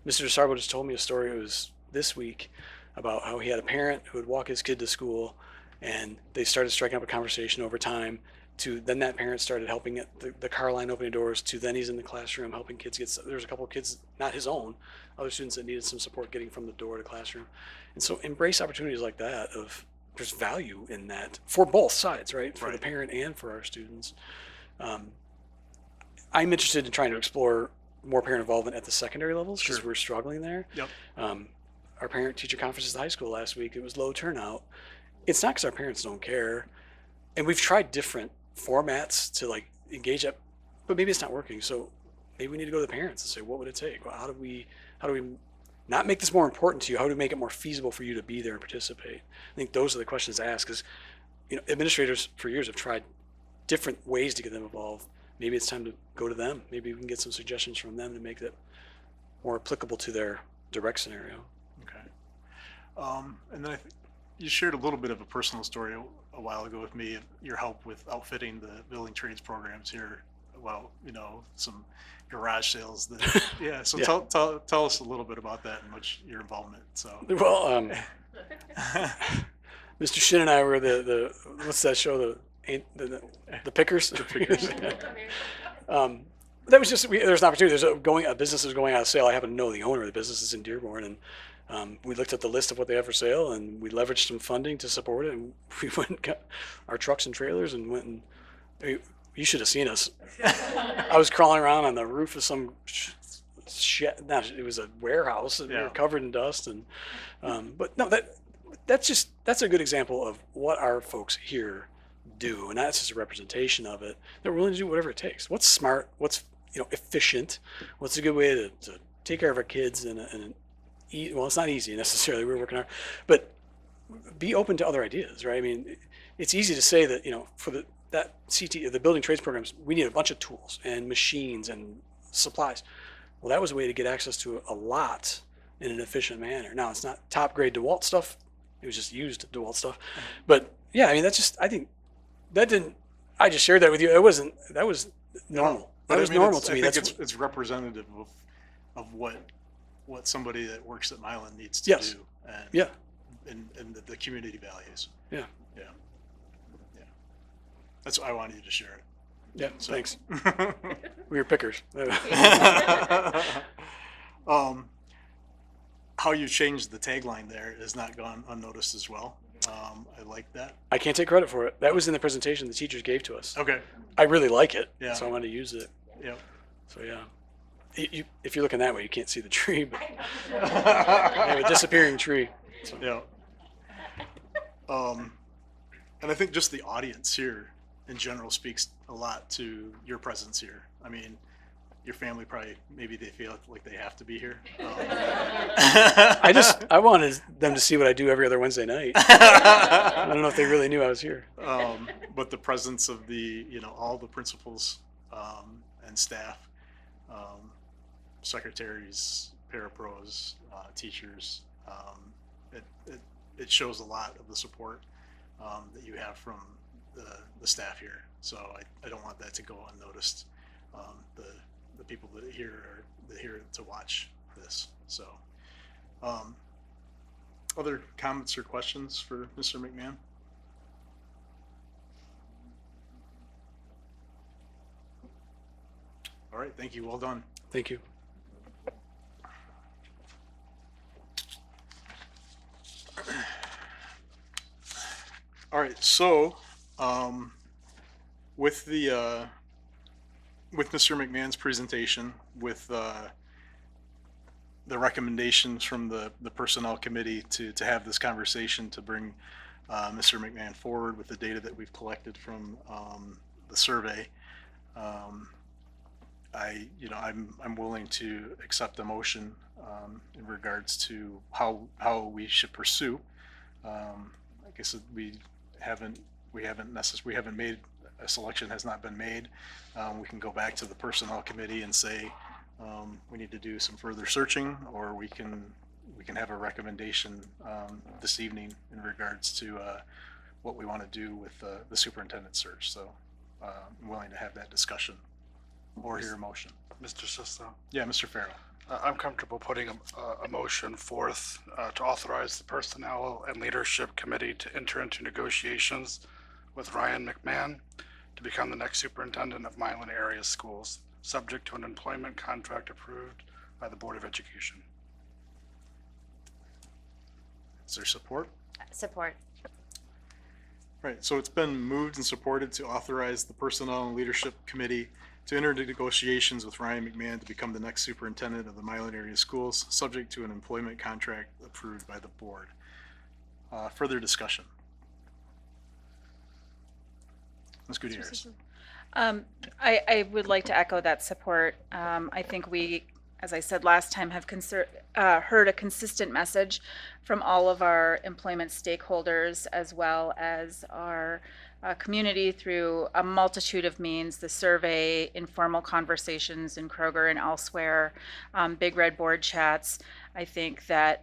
Speaker 5: Mr. DeSarbo just told me a story. It was this week about how he had a parent who would walk his kid to school, and they started striking up a conversation over time. To then that parent started helping at the car line opening doors. To then he's in the classroom helping kids get. There's a couple of kids, not his own, other students that needed some support getting from the door to classroom, and so embrace opportunities like that. There's value in that for both sides, right? For the parent and for our students. I'm interested in trying to explore more parent involvement at the secondary levels because we're struggling there.
Speaker 1: Yep.
Speaker 5: Our parent-teacher conference at the high school last week, it was low turnout. It's not because our parents don't care, and we've tried different formats to engage that, but maybe it's not working. So maybe we need to go to the parents and say, what would it take? Well, how do we not make this more important to you? How do we make it more feasible for you to be there and participate? I think those are the questions to ask, because administrators for years have tried different ways to get them involved. Maybe it's time to go to them. Maybe we can get some suggestions from them to make that more applicable to their direct scenario.
Speaker 1: Okay. And then you shared a little bit of a personal story a while ago with me, your help with outfitting the building trades programs here. Well, some garage sales. So
Speaker 5: Yeah.
Speaker 1: Tell us a little bit about that and your involvement. So.
Speaker 5: Well, Mr. Shin and I were the what's that show? The Pickers. The Pickers. That was just there's an opportunity. There's a business is going out of sale. I happen to know the owner of the business is in Dearborn, and we looked at the list of what they have for sale, and we leveraged some funding to support it. And we went and got our trucks and trailers and went and you should have seen us. I was crawling around on the roof of some shed. It was a warehouse, and we were covered in dust. And but no, that's a good example of what our folks here do, and that's just a representation of it. They're willing to do whatever it takes. What's smart? What's efficient? What's a good way to take care of our kids well, it's not easy necessarily. We're working hard, but be open to other ideas, right? I mean, it's easy to say that, for the building trades programs, we need a bunch of tools and machines and supplies. Well, that was a way to get access to a lot in an efficient manner. Now, it's not top grade DeWalt stuff. It was just used DeWalt stuff. But yeah, I mean, I just shared that with you. That was normal. That was normal to me.
Speaker 1: I think it's representative of what somebody that works at Milan needs to
Speaker 5: Yes.
Speaker 1: do. And,
Speaker 5: Yeah.
Speaker 1: And the community values.
Speaker 5: Yeah.
Speaker 1: Yeah. Yeah. That's why I wanted you to share it.
Speaker 5: Yeah.
Speaker 1: So.
Speaker 5: Thanks. We were pickers.
Speaker 1: How you changed the tagline there has not gone unnoticed as well. I like that.
Speaker 5: I can't take credit for it. That was in the presentation the teachers gave to us.
Speaker 1: Okay.
Speaker 5: I really like it.
Speaker 1: Yeah.
Speaker 5: So I wanted to use it.
Speaker 1: Yeah.
Speaker 5: So yeah. If you're looking that way, you can't see the tree, but I have a disappearing tree. So.
Speaker 1: Yeah. And I think just the audience here in general speaks a lot to your presence here. I mean, your family probably, maybe they feel like they have to be here.
Speaker 5: I wanted them to see what I do every other Wednesday night. I don't know if they really knew I was here.
Speaker 1: But the presence of all the principals and staff, secretaries, parapros, teachers, it shows a lot of the support that you have from the staff here. So I don't want that to go unnoticed. The people that are here to watch this. So, other comments or questions for Mr. McMahon? All right, thank you. Well done.
Speaker 5: Thank you.
Speaker 1: All right, so with Mr. McMahon's presentation, with the recommendations from the personnel committee to have this conversation, to bring Mr. McMahon forward with the data that we've collected from the survey, I'm willing to accept a motion in regards to how we should pursue. Like I said, we haven't made a selection, has not been made. We can go back to the personnel committee and say we need to do some further searching, or we can have a recommendation this evening in regards to what we want to do with the superintendent search. So I'm willing to have that discussion or hear a motion.
Speaker 7: Mr. Sisto,
Speaker 1: Yeah, Mr. Farrell.
Speaker 7: I'm comfortable putting a motion forth to authorize the Personnel and Leadership Committee to enter into negotiations with Ryan McMahon to become the next superintendent of Milan area schools, subject to an employment contract approved by the Board of Education.
Speaker 1: Is there support?
Speaker 4: Support.
Speaker 1: Right, so it's been moved and supported to authorize the Personnel and Leadership Committee to enter into negotiations with Ryan McMahon to become the next superintendent of the Milan area schools, subject to an employment contract approved by the board. Further discussion. Ms. Gutierrez.
Speaker 3: I would like to echo that support. I think we, as I said last time, have heard a consistent message from all of our employment stakeholders, as well as our community, through a multitude of means: the survey, informal conversations in Kroger and elsewhere, big red board chats. I think that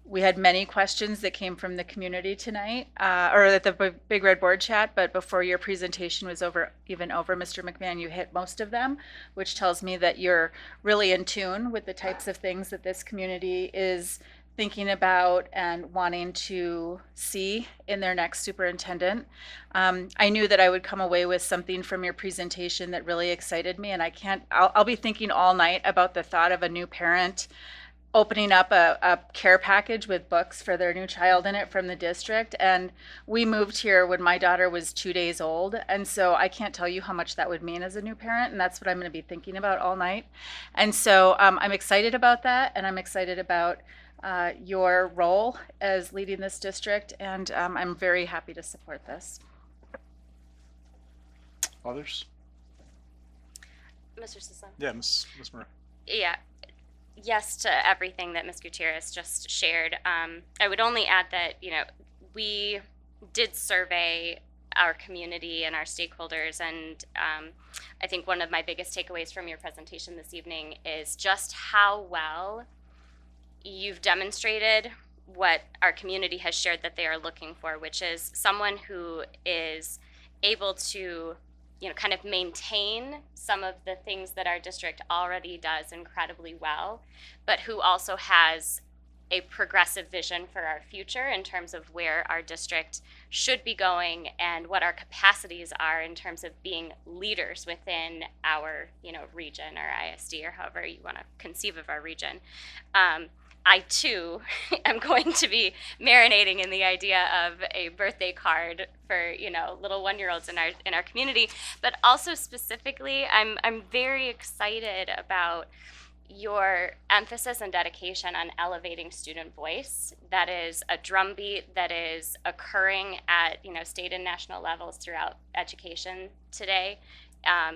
Speaker 3: we had many questions that came from the community tonight, or at the big red board chat, but before your presentation was over, Mr. McMahon, you hit most of them, which tells me that you're really in tune with the types of things that this community is thinking about and wanting to see in their next superintendent. I knew that I would come away with something from your presentation that really excited me, and I'll be thinking all night about the thought of a new parent opening up a care package with books for their new child in it from the district. And we moved here when my daughter was 2 days old. And so I can't tell you how much that would mean as a new parent. And that's what I'm going to be thinking about all night. And so I'm excited about that. And I'm excited about your role as leading this district. And I'm very happy to support this.
Speaker 1: Others?
Speaker 6: Mr. Sisson.
Speaker 1: Yeah, Ms. Murray.
Speaker 6: Yeah, yes to everything that Ms. Gutierrez just shared. I would only add that, we did survey our community and our stakeholders, and I think one of my biggest takeaways from your presentation this evening is just how well you've demonstrated what our community has shared that they are looking for, which is someone who is able to, kind of maintain some of the things that our district already does incredibly well, but who also has a progressive vision for our future in terms of where our district should be going and what our capacities are in terms of being leaders within our, region or ISD or however you want to conceive of our region. I too am going to be marinating in the idea of a birthday card for little 1-year-olds in our community, but also specifically, I'm very excited about your emphasis and dedication on elevating student voice. That is a drumbeat that is occurring at state and national levels throughout education today.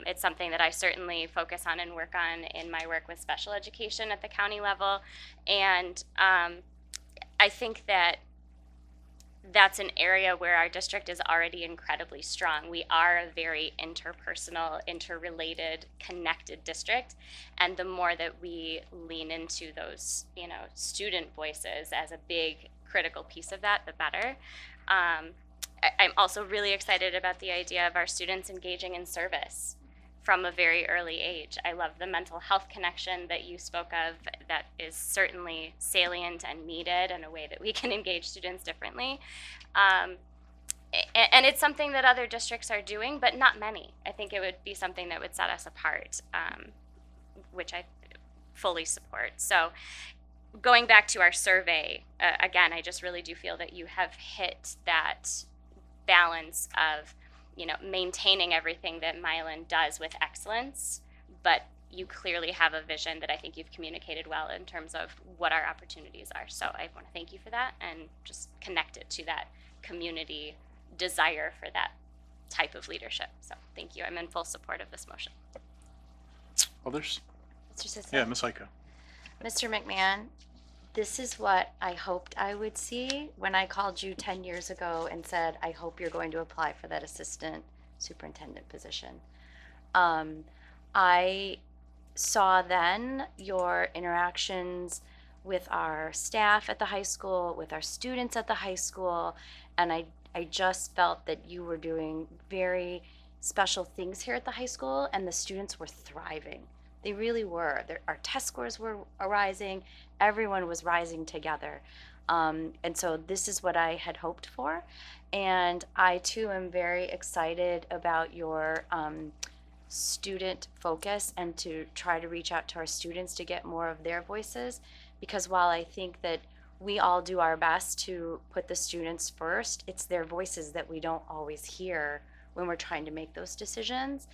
Speaker 6: It's something that I certainly focus on and work on in my work with special education at the county level. And I think that that's an area where our district is already incredibly strong. We are a very interpersonal, interrelated, connected district. And the more that we lean into those, student voices as a big critical piece of that, the better. I'm also really excited about the idea of our students engaging in service from a very early age. I love the mental health connection that you spoke of. That is certainly salient and needed in a way that we can engage students differently. And it's something that other districts are doing, but not many. I think it would be something that would set us apart, which I fully support. So going back to our survey, again, I just really do feel that you have hit that balance of maintaining everything that Milan does with excellence, but you clearly have a vision that I think you've communicated well in terms of what our opportunities are. So I want to thank you for that and just connect it to that community desire for that type of leadership. So thank you. I'm in full support of this motion.
Speaker 1: Others?
Speaker 4: Mr. Sisson?
Speaker 1: Yeah, Ms. Heika.
Speaker 4: Mr. McMahon, this is what I hoped I would see when I called you 10 years ago and said, I hope you're going to apply for that assistant superintendent position. I saw then your interactions with our staff at the high school, with our students at the high school, and I just felt that you were doing very special things here at the high school, and the students were thriving. They really were. Our test scores were rising. Everyone was rising together. And so this is what I had hoped for. And I too am very excited about your student focus and to try to reach out to our students to get more of their voices. Because while I think that we all do our best to put the students first, it's their voices that we don't always hear when we're trying to make those decisions.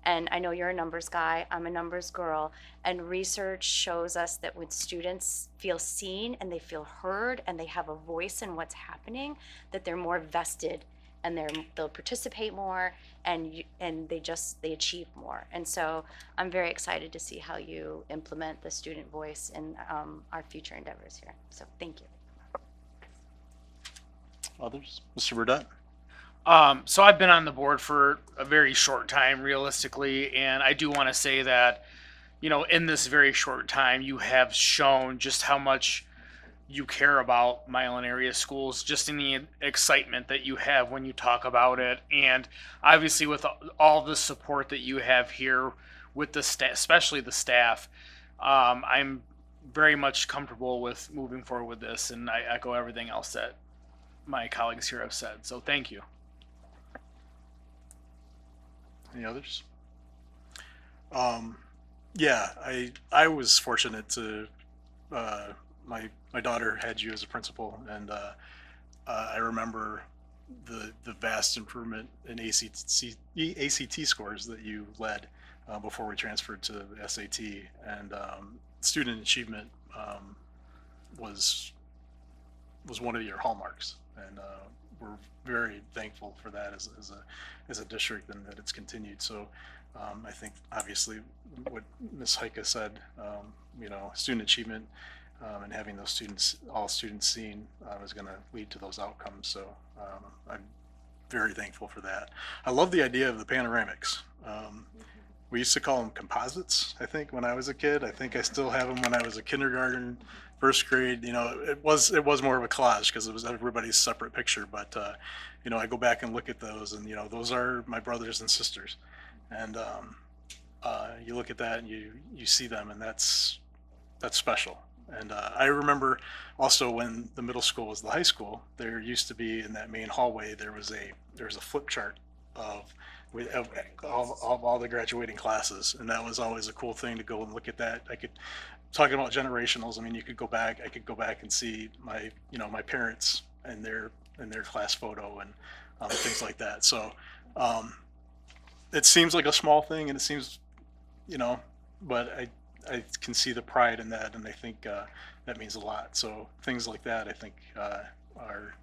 Speaker 4: And I know you're a numbers guy, I'm a numbers girl, and research shows us that when students feel seen and they feel heard and they have a voice in what's happening, that they're more vested and they'll participate more and they achieve more. And so I'm very excited to see how you implement the student voice in our future endeavors here. So thank you.
Speaker 1: Others? Mr. Burdett?
Speaker 8: So I've been on the board for a very short time, realistically, and I do want to say that, in this very short time, you have shown just how much you care about Milan area schools, just in the excitement that you have when you talk about it, and obviously with all the support that you have here with the staff, especially the staff. I'm very much comfortable with moving forward with this, and I echo everything else that my colleagues here have said. So thank you.
Speaker 1: Any others? Yeah, I was fortunate to my daughter had you as a principal, and I remember the vast improvement in ACT scores that you led before we transferred to the SAT, and student achievement was one of your hallmarks, and we're very thankful for that as a district, and that it's continued. So I think obviously what Ms. Heike said, student achievement and having those students, all students seen, is going to lead to those outcomes. So I'm very thankful for that. I love the idea of the panoramics. We used to call them composites, I think, when I was a kid. I think I still have them when I was a kindergarten, first grade. It was more of a collage because it was everybody's separate picture. But I go back and look at those, and those are my brothers and sisters. And you look at that and you see them, and that's special. And I remember also when the middle school was the high school, there used to be in that main hallway there was a flip chart of all the graduating classes, and that was always a cool thing to go and look at that. Talking about generationals, I mean, I could go back and see my parents and their class photo and things like that. So it seems like a small thing, and it seems, but I can see the pride in that, and I think that means a lot. So things like that, I think, are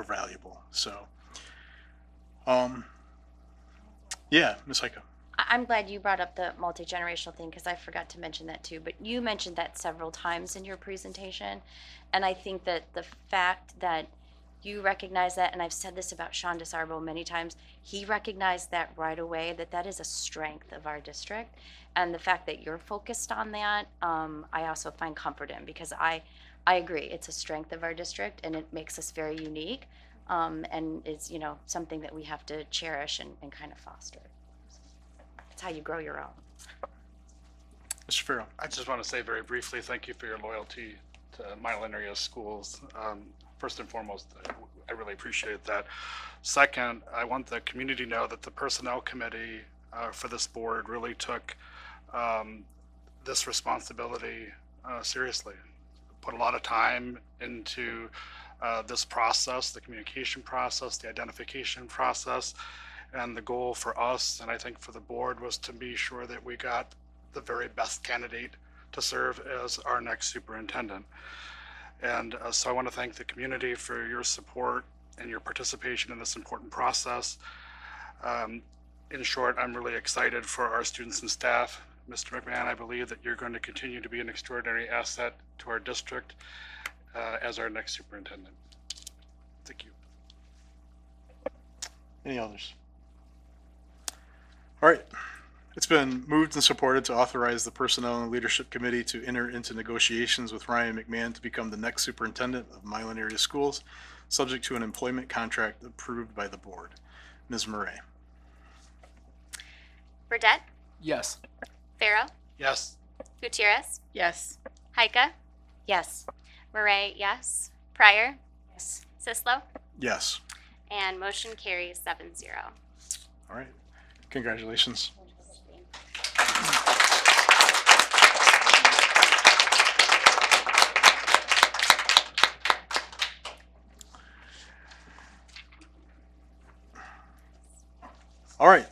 Speaker 1: valuable. So, yeah, Ms. Heike.
Speaker 4: I'm glad you brought up the multi-generational thing because I forgot to mention that too. But you mentioned that several times in your presentation, and I think that the fact that you recognize that, and I've said this about Sean DeSarbo many times, he recognized that right away, that is a strength of our district. And the fact that you're focused on that, I also find comfort in, because I agree, it's a strength of our district and it makes us very unique, and is, something that we have to cherish and kind of foster. It's how you grow your own.
Speaker 1: Mr. Farrell.
Speaker 7: I just want to say very briefly, thank you for your loyalty to Milan area schools. First and foremost, I really appreciate that. Second, I want the community to know that the personnel committee for this board really took this responsibility seriously. Put a lot of time into this process, the communication process, the identification process, and the goal for us, and I think for the board, was to be sure that we got the very best candidate to serve as our next superintendent. And so I want to thank the community for your support and your participation in this important process. In short, I'm really excited for our students and staff. Mr. McMahon, I believe that you're going to continue to be an extraordinary asset to our district as our next superintendent. Thank you.
Speaker 1: Any others? All right. It's been moved and supported to authorize the Personnel and Leadership Committee to enter into negotiations with Ryan McMahon to become the next superintendent of Milan area schools, subject to an employment contract approved by the board. Ms. Murray.
Speaker 6: Burdette,
Speaker 8: Yes.
Speaker 6: Farrow,
Speaker 7: Yes.
Speaker 6: Gutierrez,
Speaker 3: Yes.
Speaker 6: Heike,
Speaker 4: Yes.
Speaker 6: Murray, yes. Pryor,
Speaker 4: Yes.
Speaker 6: Sislo,
Speaker 1: Yes.
Speaker 6: and motion carries 7-0.
Speaker 1: All right. Congratulations. All right.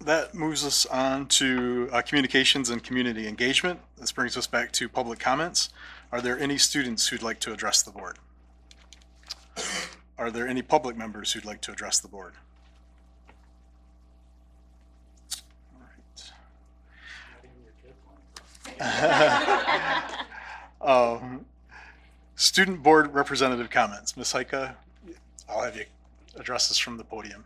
Speaker 1: That moves us on to communications and community engagement. This brings us back to public comments. Are there any students who'd like to address the board? Are there any public members who'd like to address the board? All right. Student board representative comments. Ms. Heike, I'll have you address this from the podium.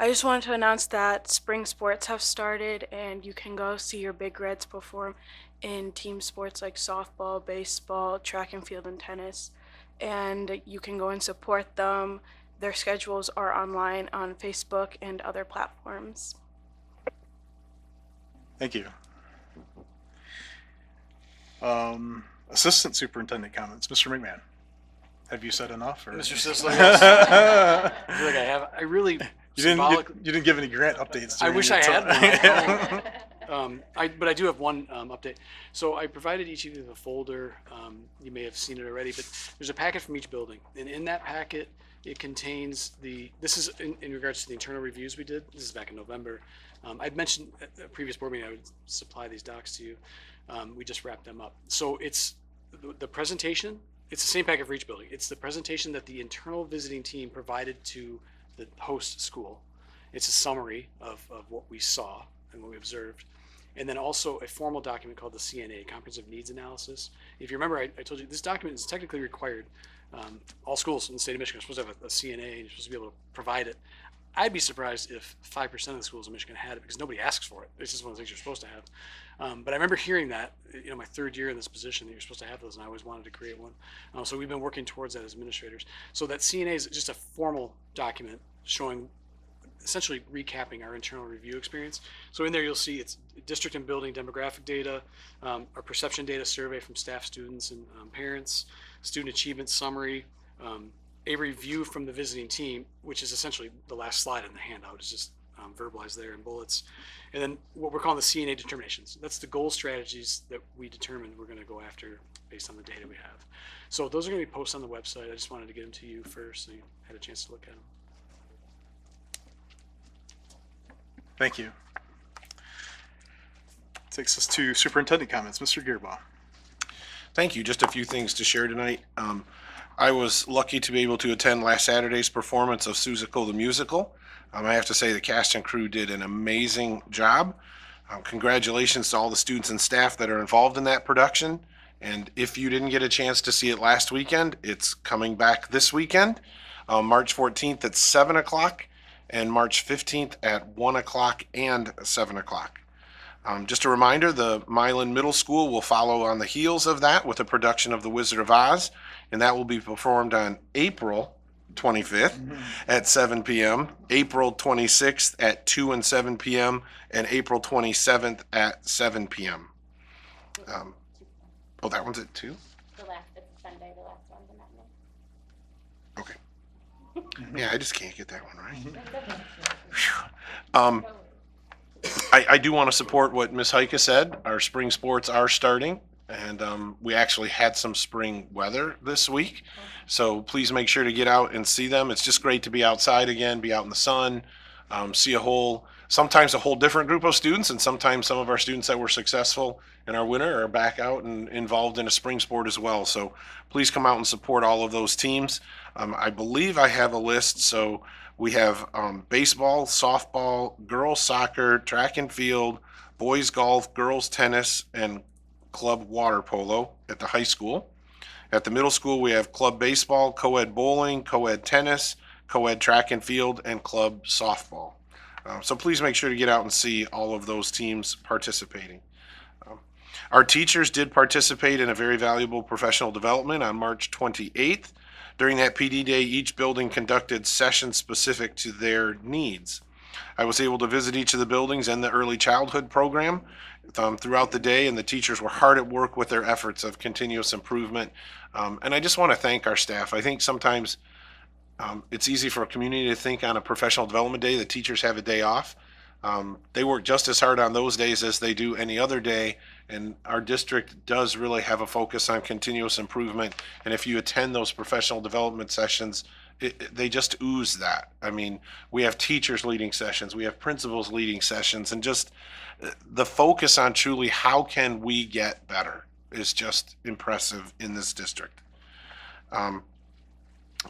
Speaker 10: I just wanted to announce that spring sports have started and you can go see your Big Reds perform in team sports like softball, baseball, track and field, and tennis. And you can go and support them. Their schedules are online on Facebook and other platforms.
Speaker 1: Thank you. Assistant superintendent comments. Mr. McMahon, have you said enough? Or?
Speaker 5: Mr. Sisler, yes. I feel like I have. I really
Speaker 1: You didn't give any grant updates.
Speaker 5: I wish I
Speaker 1: during your
Speaker 5: had
Speaker 1: time.
Speaker 5: one. But I do have one update. So I provided each of you with a folder. You may have seen it already, but there's a packet from each building. And in that packet, it contains this is in regards to the internal reviews we did. This is back in November. I'd mentioned at a previous board meeting I would supply these docs to you. We just wrapped them up. So it's the presentation, it's the same packet for each building. It's the presentation that the internal visiting team provided to the host school. It's a summary of what we saw and what we observed. And then also a formal document called the CNA, Comprehensive Needs Analysis. If you remember, I told you this document is technically required. All schools in the state of Michigan are supposed to have a CNA, and you're supposed to be able to provide it. I'd be surprised if 5% of the schools in Michigan had it, because nobody asks for it. It's just one of the things you're supposed to have. But I remember hearing that, my third year in this position, that you're supposed to have those, and I always wanted to create one. So we've been working towards that as administrators. So that CNA is just a formal document showing, essentially recapping our internal review experience. So in there you'll see it's district and building demographic data, our perception data survey from staff, students, and parents, student achievement summary, a review from the visiting team, which is essentially the last slide in the handout. It's just verbalized there in bullets. And then what we're calling the CNA determinations. That's the goal strategies that we determined we're going to go after based on the data we have. So those are going to be posted on the website. I just wanted to get them to you first so you had a chance to look at them.
Speaker 1: Thank you. Takes us to superintendent comments. Mr. Gearbaugh.
Speaker 2: Thank you. Just a few things to share tonight. I was lucky to be able to attend last Saturday's performance of Seussical the Musical. I have to say the cast and crew did an amazing job. Congratulations to all the students and staff that are involved in that production. And if you didn't get a chance to see it last weekend, it's coming back this weekend, March 14th at 7 o'clock and March 15th at 1 o'clock and 7 o'clock. Just a reminder, the Milan Middle School will follow on the heels of that with a production of The Wizard of Oz, and that will be performed on April 25th at 7 p.m., April 26th at 2 and 7 p.m., and April 27th at 7 p.m. That one's at 2?
Speaker 6: The last, it's Sunday, the last one's in that one.
Speaker 2: Okay. Yeah, I just can't get that one right. I do want to support what Ms. Heike said. Our spring sports are starting, and we actually had some spring weather this week. So please make sure to get out and see them. It's just great to be outside again, be out in the sun, see sometimes a whole different group of students, and sometimes some of our students that were successful in our winter are back out and involved in a spring sport as well. So please come out and support all of those teams. I believe I have a list. So we have baseball, softball, girls soccer, track and field, boys golf, girls tennis, and club water polo at the high school. At the middle school, we have club baseball, co-ed bowling, co-ed tennis, co-ed track and field, and club softball. So please make sure to get out and see all of those teams participating. Our teachers did participate in a very valuable professional development on March 28th. During that PD day, each building conducted sessions specific to their needs. I was able to visit each of the buildings and the early childhood program throughout the day, and the teachers were hard at work with their efforts of continuous improvement. And I just want to thank our staff. I think sometimes it's easy for a community to think on a professional development day the teachers have a day off. They work just as hard on those days as they do any other day, and our district does really have a focus on continuous improvement. And if you attend those professional development sessions, they just ooze that. I mean, we have teachers leading sessions, we have principals leading sessions, and just the focus on truly how can we get better is just impressive in this district.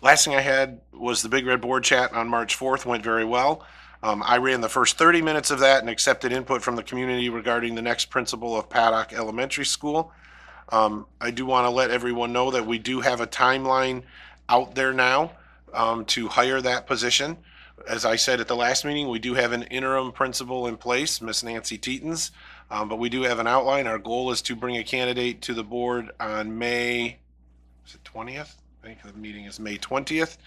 Speaker 2: Last thing I had was the Big Red Board chat on March 4th, went very well. I ran the first 30 minutes of that and accepted input from the community regarding the next principal of Paddock Elementary School. I do want to let everyone know that we do have a timeline out there now to hire that position. As I said at the last meeting, we do have an interim principal in place, Miss Nancy Teetons, but we do have an outline. Our goal is to bring a candidate to the board on May 20th? I think the meeting is May 20th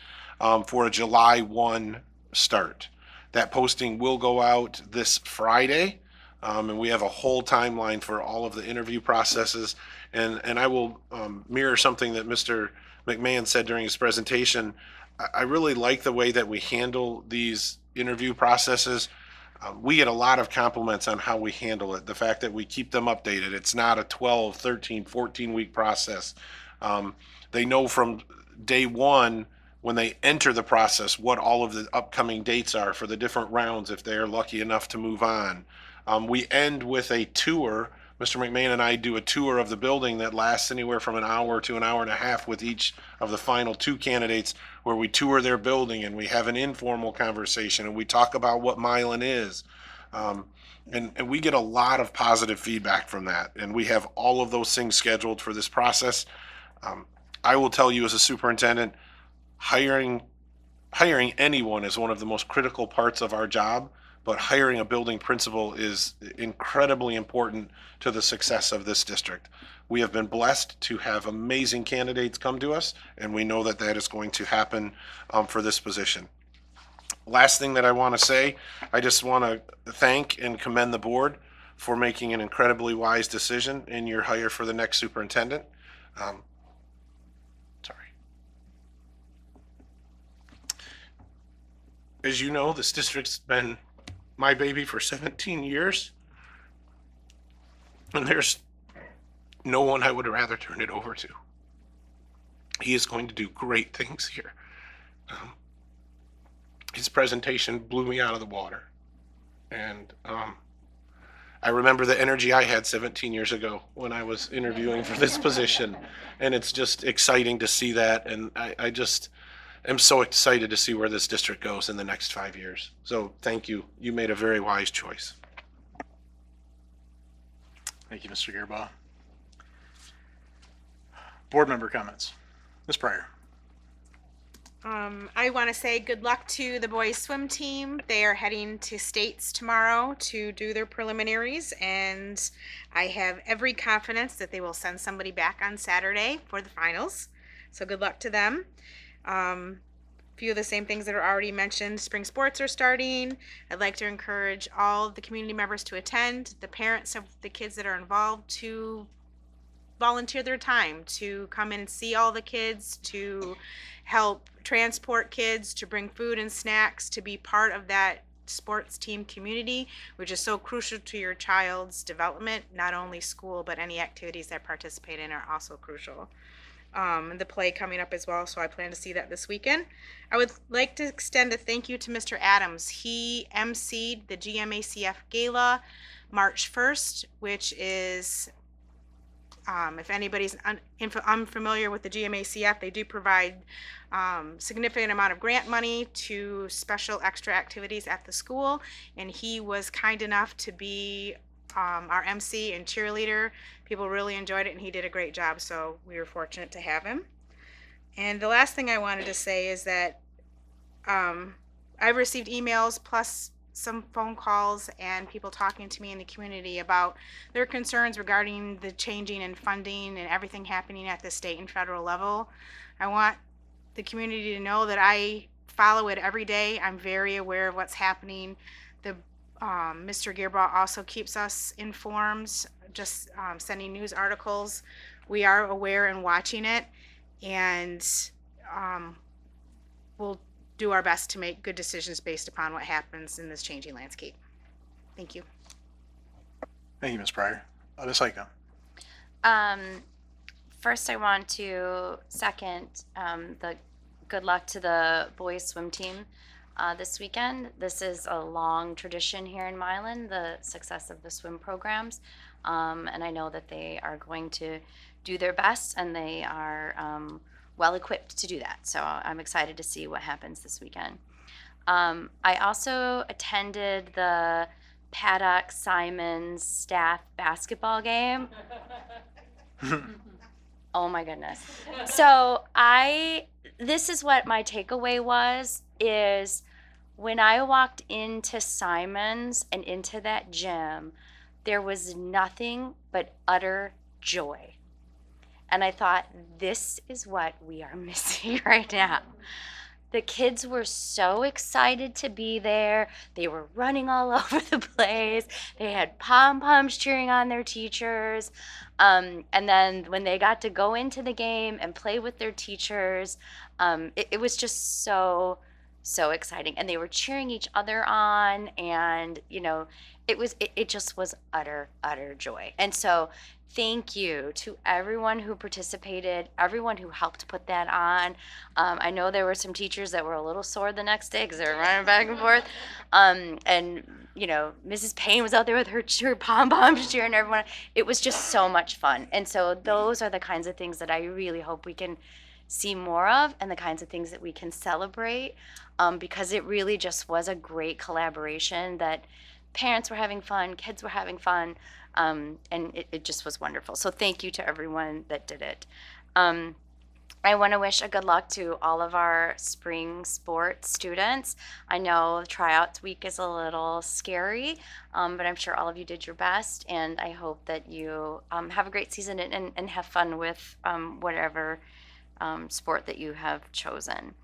Speaker 2: for a July 1 start. That posting will go out this Friday, and we have a whole timeline for all of the interview processes. And I will mirror something that Mr. McMahon said during his presentation. I really like the way that we handle these interview processes. We get a lot of compliments on how we handle it, the fact that we keep them updated. It's not a 12, 13, 14-week process. They know from day one when they enter the process what all of the upcoming dates are for the different rounds if they're lucky enough to move on. We end with a tour. Mr. McMahon and I do a tour of the building that lasts anywhere from an hour to an hour and a half with each of the final two candidates, where we tour their building and we have an informal conversation and we talk about what Milan is. And we get a lot of positive feedback from that. And we have all of those things scheduled for this process. I will tell you, as a superintendent, hiring anyone is one of the most critical parts of our job, but hiring a building principal is incredibly important to the success of this district. We have been blessed to have amazing candidates come to us, and we know that that is going to happen for this position. Last thing that I want to say, I just want to thank and commend the board for making an incredibly wise decision in your hire for the next superintendent. Sorry. As you know, this district's been my baby for 17 years, and there's no one I would rather turn it over to. He is going to do great things here. His presentation blew me out of the water, and I remember the energy I had 17 years ago when I was interviewing for this position, and it's just exciting to see that, and I just am so excited to see where this district goes in the next 5 years. So thank you. You made a very wise choice.
Speaker 1: Thank you, Mr. Gearbaugh. Board member comments. Ms. Pryor.
Speaker 9: I want to say good luck to the boys swim team. They are heading to states tomorrow to do their preliminaries, and I have every confidence that they will send somebody back on Saturday for the finals. So good luck to them. Few of the same things that are already mentioned. Spring sports are starting. I'd like to encourage all the community members to attend, the parents of the kids that are involved to volunteer their time to come in and see all the kids, to help transport kids, to bring food and snacks, to be part of that sports team community, which is so crucial to your child's development. Not only school, but any activities that participate in are also crucial. The play coming up as well, so I plan to see that this weekend. I would like to extend a thank you to Mr. Adams. He emceed the GMACF Gala March 1st, which is if anybody's unfamiliar with the GMACF, they do provide significant amount of grant money to special extra activities at the school, and he was kind enough to be our MC and cheerleader. People really enjoyed it, and he did a great job, so we were fortunate to have him. And the last thing I wanted to say is that I've received emails plus some phone calls and people talking to me in the community about their concerns regarding the changing in funding and everything happening at the state and federal level. I want the community to know that I follow it every day. I'm very aware of what's happening. The Mr. Gearbaugh also keeps us informed, just sending news articles. We are aware and watching it, and we'll do our best to make good decisions based upon what happens in this changing landscape. Thank you.
Speaker 1: Thank you, Ms. Pryor. Ms. Heika.
Speaker 4: First, I want to second the good luck to the boys swim team this weekend. This is a long tradition here in Milan, the success of the swim programs, and I know that they are going to do their best, and they are well equipped to do that. So I'm excited to see what happens this weekend. I also attended the Paddock Simons staff basketball game. Oh my goodness. So this is what my takeaway was, is when I walked into Simons and into that gym, there was nothing but utter joy. And I thought, this is what we are missing right now. The kids were so excited to be there. They were running all over the place. They had pom-poms cheering on their teachers. And then when they got to go into the game and play with their teachers, it was just so exciting. And they were cheering each other on, and it just was utter joy. And so thank you to everyone who participated, everyone who helped put that on. I know there were some teachers that were a little sore the next day because they were running back and forth. And you know, Mrs. Payne was out there with her pom poms cheering everyone. It was just so much fun. And so those are the kinds of things that I really hope we can see more of, and the kinds of things that we can celebrate, because it really just was a great collaboration that parents were having fun, kids were having fun, and it just was wonderful. So thank you to everyone that did it. I want to wish a good luck to all of our spring sports students. I know tryouts week is a little scary, but I'm sure all of you did your best, and I hope that you have a great season and have fun with whatever sport that you have chosen.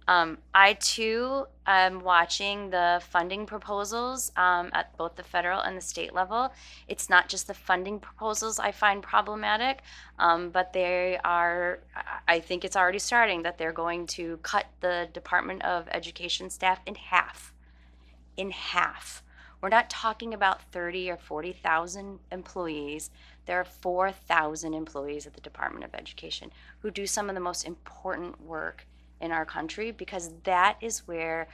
Speaker 4: I too am watching the funding proposals at both the federal and the state level. It's not just the funding proposals I find problematic, but they are, I think it's already starting, that they're going to cut the Department of Education staff in half. In half. We're not talking about 30 or 40,000 employees. There are 4,000 employees at the Department of Education who do some of the most important work in our country, because that is where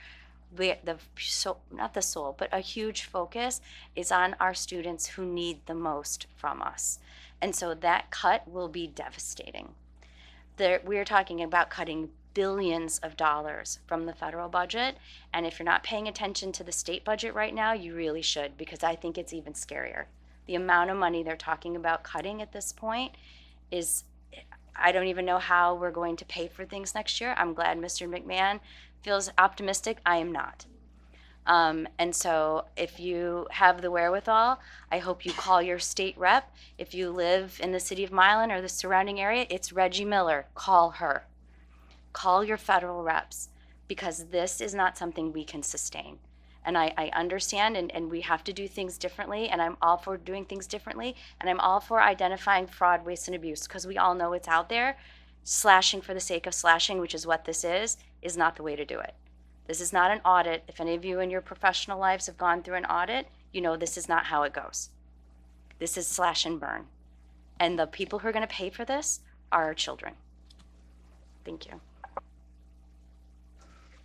Speaker 4: not the soul, but a huge focus is on our students who need the most from us. And so that cut will be devastating. We're talking about cutting billions of dollars from the federal budget. And if you're not paying attention to the state budget right now, you really should, because I think it's even scarier. The amount of money they're talking about cutting at this point is, I don't even know how we're going to pay for things next year. I'm glad Mr. McMahon feels optimistic. I am not. And so if you have the wherewithal, I hope you call your state rep. If you live in the city of Milan or the surrounding area, it's Reggie Miller. Call her. Call your federal reps, because this is not something we can sustain. And I understand, and we have to do things differently, and I'm all for doing things differently, and I'm all for identifying fraud, waste, and abuse, because we all know it's out there. Slashing for the sake of slashing, which is what this is not the way to do it. This is not an audit. If any of you in your professional lives have gone through an audit, you know this is not how it goes. This is slash and burn. And the people who are going to pay for this are our children. Thank you.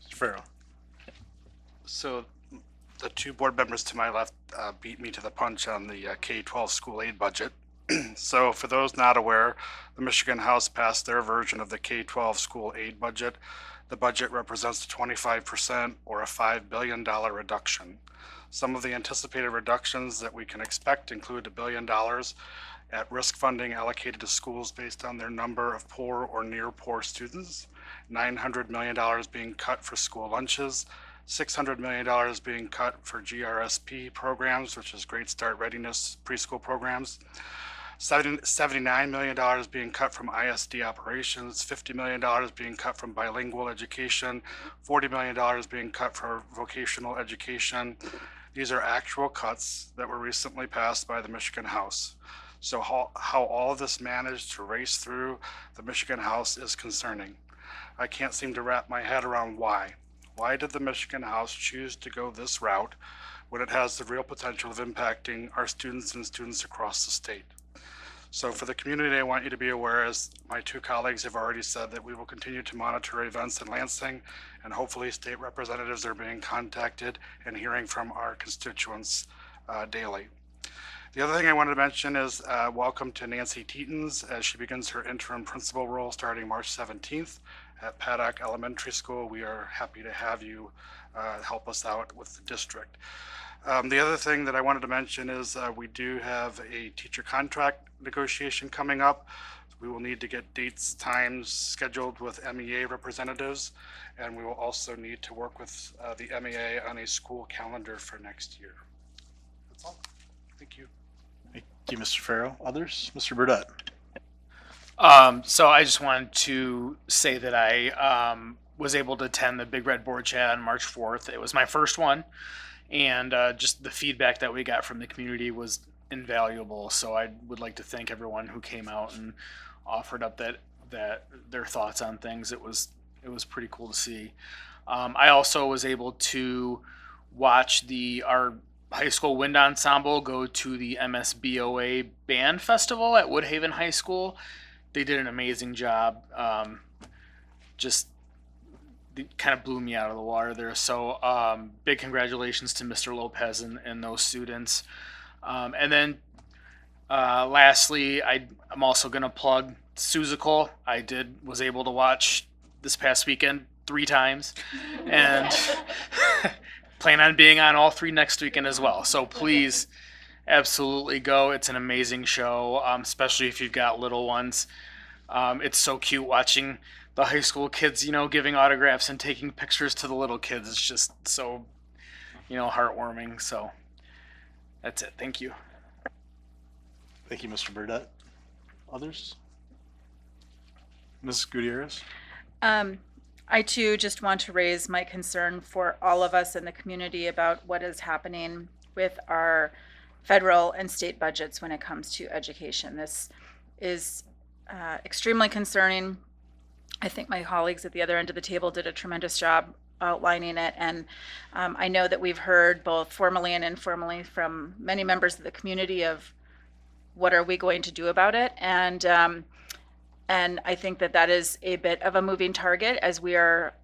Speaker 1: Mr. Farrell.
Speaker 7: So the two board members to my left beat me to the punch on the K-12 school aid budget. So for those not aware, the Michigan House passed their version of the K-12 school aid budget. The budget represents 25% or a $5 billion reduction. Some of the anticipated reductions that we can expect include $1 billion at-risk funding allocated to schools based on their number of poor or near poor students, $900 million being cut for school lunches, $600 million being cut for GRSP programs, which is Great Start Readiness preschool programs, $79 million being cut from ISD operations, $50 million being cut from bilingual education, $40 million being cut for vocational education. These are actual cuts that were recently passed by the Michigan House. So how all of this managed to race through the Michigan House is concerning. I can't seem to wrap my head around why. Why did the Michigan House choose to go this route when it has the real potential of impacting our students and students across the state? So for the community, I want you to be aware, as my two colleagues have already said, that we will continue to monitor events in Lansing, and hopefully state representatives are being contacted and hearing from our constituents daily. The other thing I wanted to mention is welcome to Nancy Teetons as she begins her interim principal role starting March 17th at Paddock Elementary School. We are happy to have you help us out with the district. The other thing that I wanted to mention is we do have a teacher contract negotiation coming up. We will need to get dates, times scheduled with MEA representatives, and we will also need to work with the MEA on a school calendar for next year. That's all. Thank you.
Speaker 1: Thank you, Mr. Farrell. Others? Mr. Burdette.
Speaker 8: So I just wanted to say that I was able to attend the Big Red Board Chat on March 4th. It was my first one, and just the feedback that we got from the community was invaluable. So I would like to thank everyone who came out and offered up that their thoughts on things. It was pretty cool to see. I also was able to watch our high school wind ensemble go to the MSBOA band festival at Woodhaven High School. They did an amazing job. Just kind of blew me out of the water there. So big congratulations to Mr. Lopez and those students. And then lastly, I'm also going to plug Suzical. I was able to watch this past weekend 3 times, and plan on being on all 3 next weekend as well. So please, absolutely go. It's an amazing show, especially if you've got little ones. It's so cute watching the high school kids, giving autographs and taking pictures to the little kids. It's just so, heartwarming. So that's it. Thank you.
Speaker 1: Thank you, Mr. Burdette. Others? Ms. Gutierrez?
Speaker 3: I too just want to raise my concern for all of us in the community about what is happening with our federal and state budgets when it comes to education. This is extremely concerning. I think my colleagues at the other end of the table did a tremendous job outlining it, and I know that we've heard both formally and informally from many members of the community of what are we going to do about it, and I think that is a bit of a moving target as we are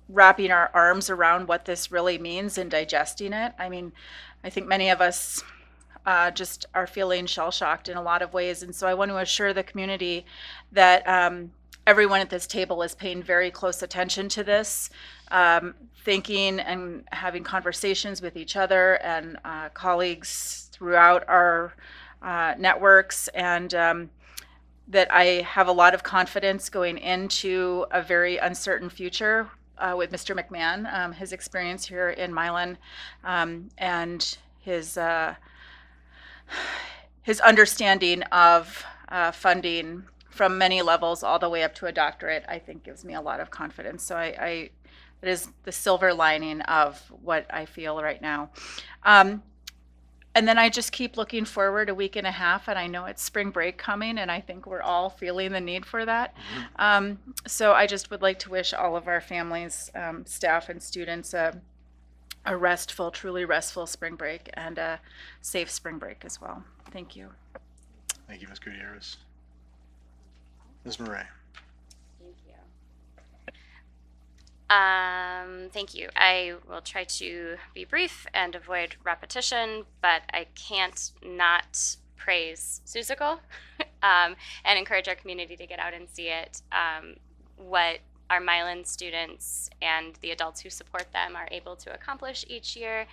Speaker 3: wrapping our arms around what this really means and digesting it. I mean, I think many of us just are feeling shell-shocked in a lot of ways, and so I want to assure the community that everyone at this table is paying very close attention to this, thinking and having conversations with each other and colleagues throughout our networks, and that I have a lot of confidence going into a very uncertain future with Mr. McMahon, his experience here in Milan, and his understanding of funding from many levels all the way up to a doctorate, I think gives me a lot of confidence. So it is the silver lining of what I feel right now. And then I just keep looking forward a week and a half, and I know it's spring break coming, and I think we're all feeling the need for that. So I just would like to wish all of our families, staff, and students a restful, truly restful spring break and a safe spring break as well. Thank you.
Speaker 1: Thank you, Ms. Gutierrez. Ms. Murray?
Speaker 6: Thank you. Thank you. I will try to be brief and avoid repetition, but I can't not praise Suzical and encourage our community to get out and see it. What our Milan students and the adults who support them are able to accomplish each year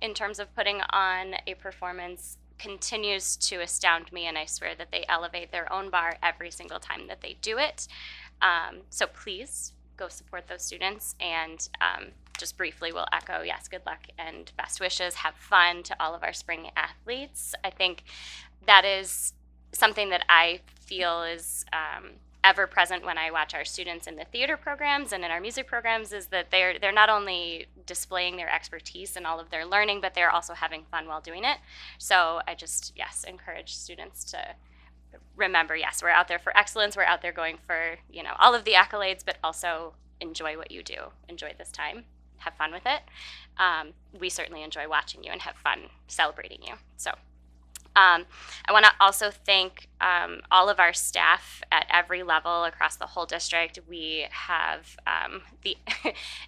Speaker 6: in terms of putting on a performance continues to astound me, and I swear that they elevate their own bar every single time that they do it. So please go support those students, and just briefly we'll echo, yes, good luck and best wishes. Have fun to all of our spring athletes. I think that is something that I feel is ever present when I watch our students in the theater programs and in our music programs, is that they're not only displaying their expertise and all of their learning, but they're also having fun while doing it. So I just, yes, encourage students to remember, yes, we're out there for excellence. We're out there going for, all of the accolades, but also enjoy what you do. Enjoy this time. Have fun with it. We certainly enjoy watching you and have fun celebrating you. So I want to also thank all of our staff at every level across the whole district. We have the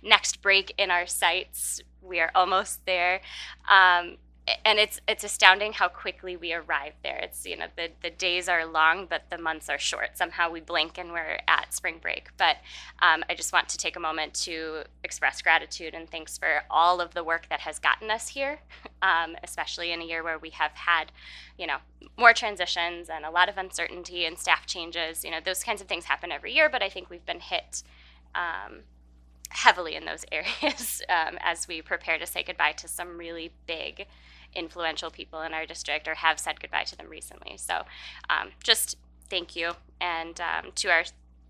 Speaker 6: next break in our sights. We are almost there. And it's astounding how quickly we arrive there. It's, the days are long, but the months are short. Somehow we blink and we're at spring break. But I just want to take a moment to express gratitude and thanks for all of the work that has gotten us here, especially in a year where we have had, more transitions and a lot of uncertainty and staff changes. Those kinds of things happen every year, but I think we've been hit heavily in those areas as we prepare to say goodbye to some really big, influential people in our district, or have said goodbye to them recently. So just thank you. And to our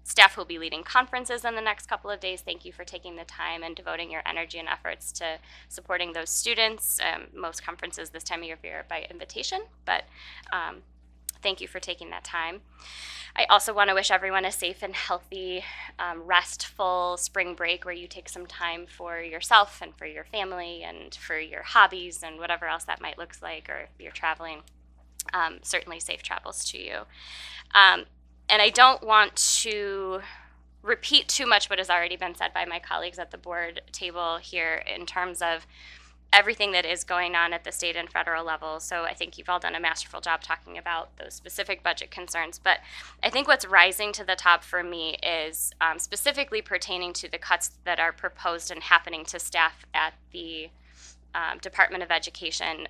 Speaker 6: staff who will be leading conferences in the next couple of days, thank you for taking the time and devoting your energy and efforts to supporting those students. Most conferences this time of year are by invitation, but thank you for taking that time. I also want to wish everyone a safe and healthy, restful spring break where you take some time for yourself and for your family and for your hobbies and whatever else that might look like, or if you're traveling. Certainly safe travels to you. And I don't want to repeat too much what has already been said by my colleagues at the board table here in terms of everything that is going on at the state and federal level. So I think you've all done a masterful job talking about those specific budget concerns. But I think what's rising to the top for me is specifically pertaining to the cuts that are proposed and happening to staff at the Department of Education.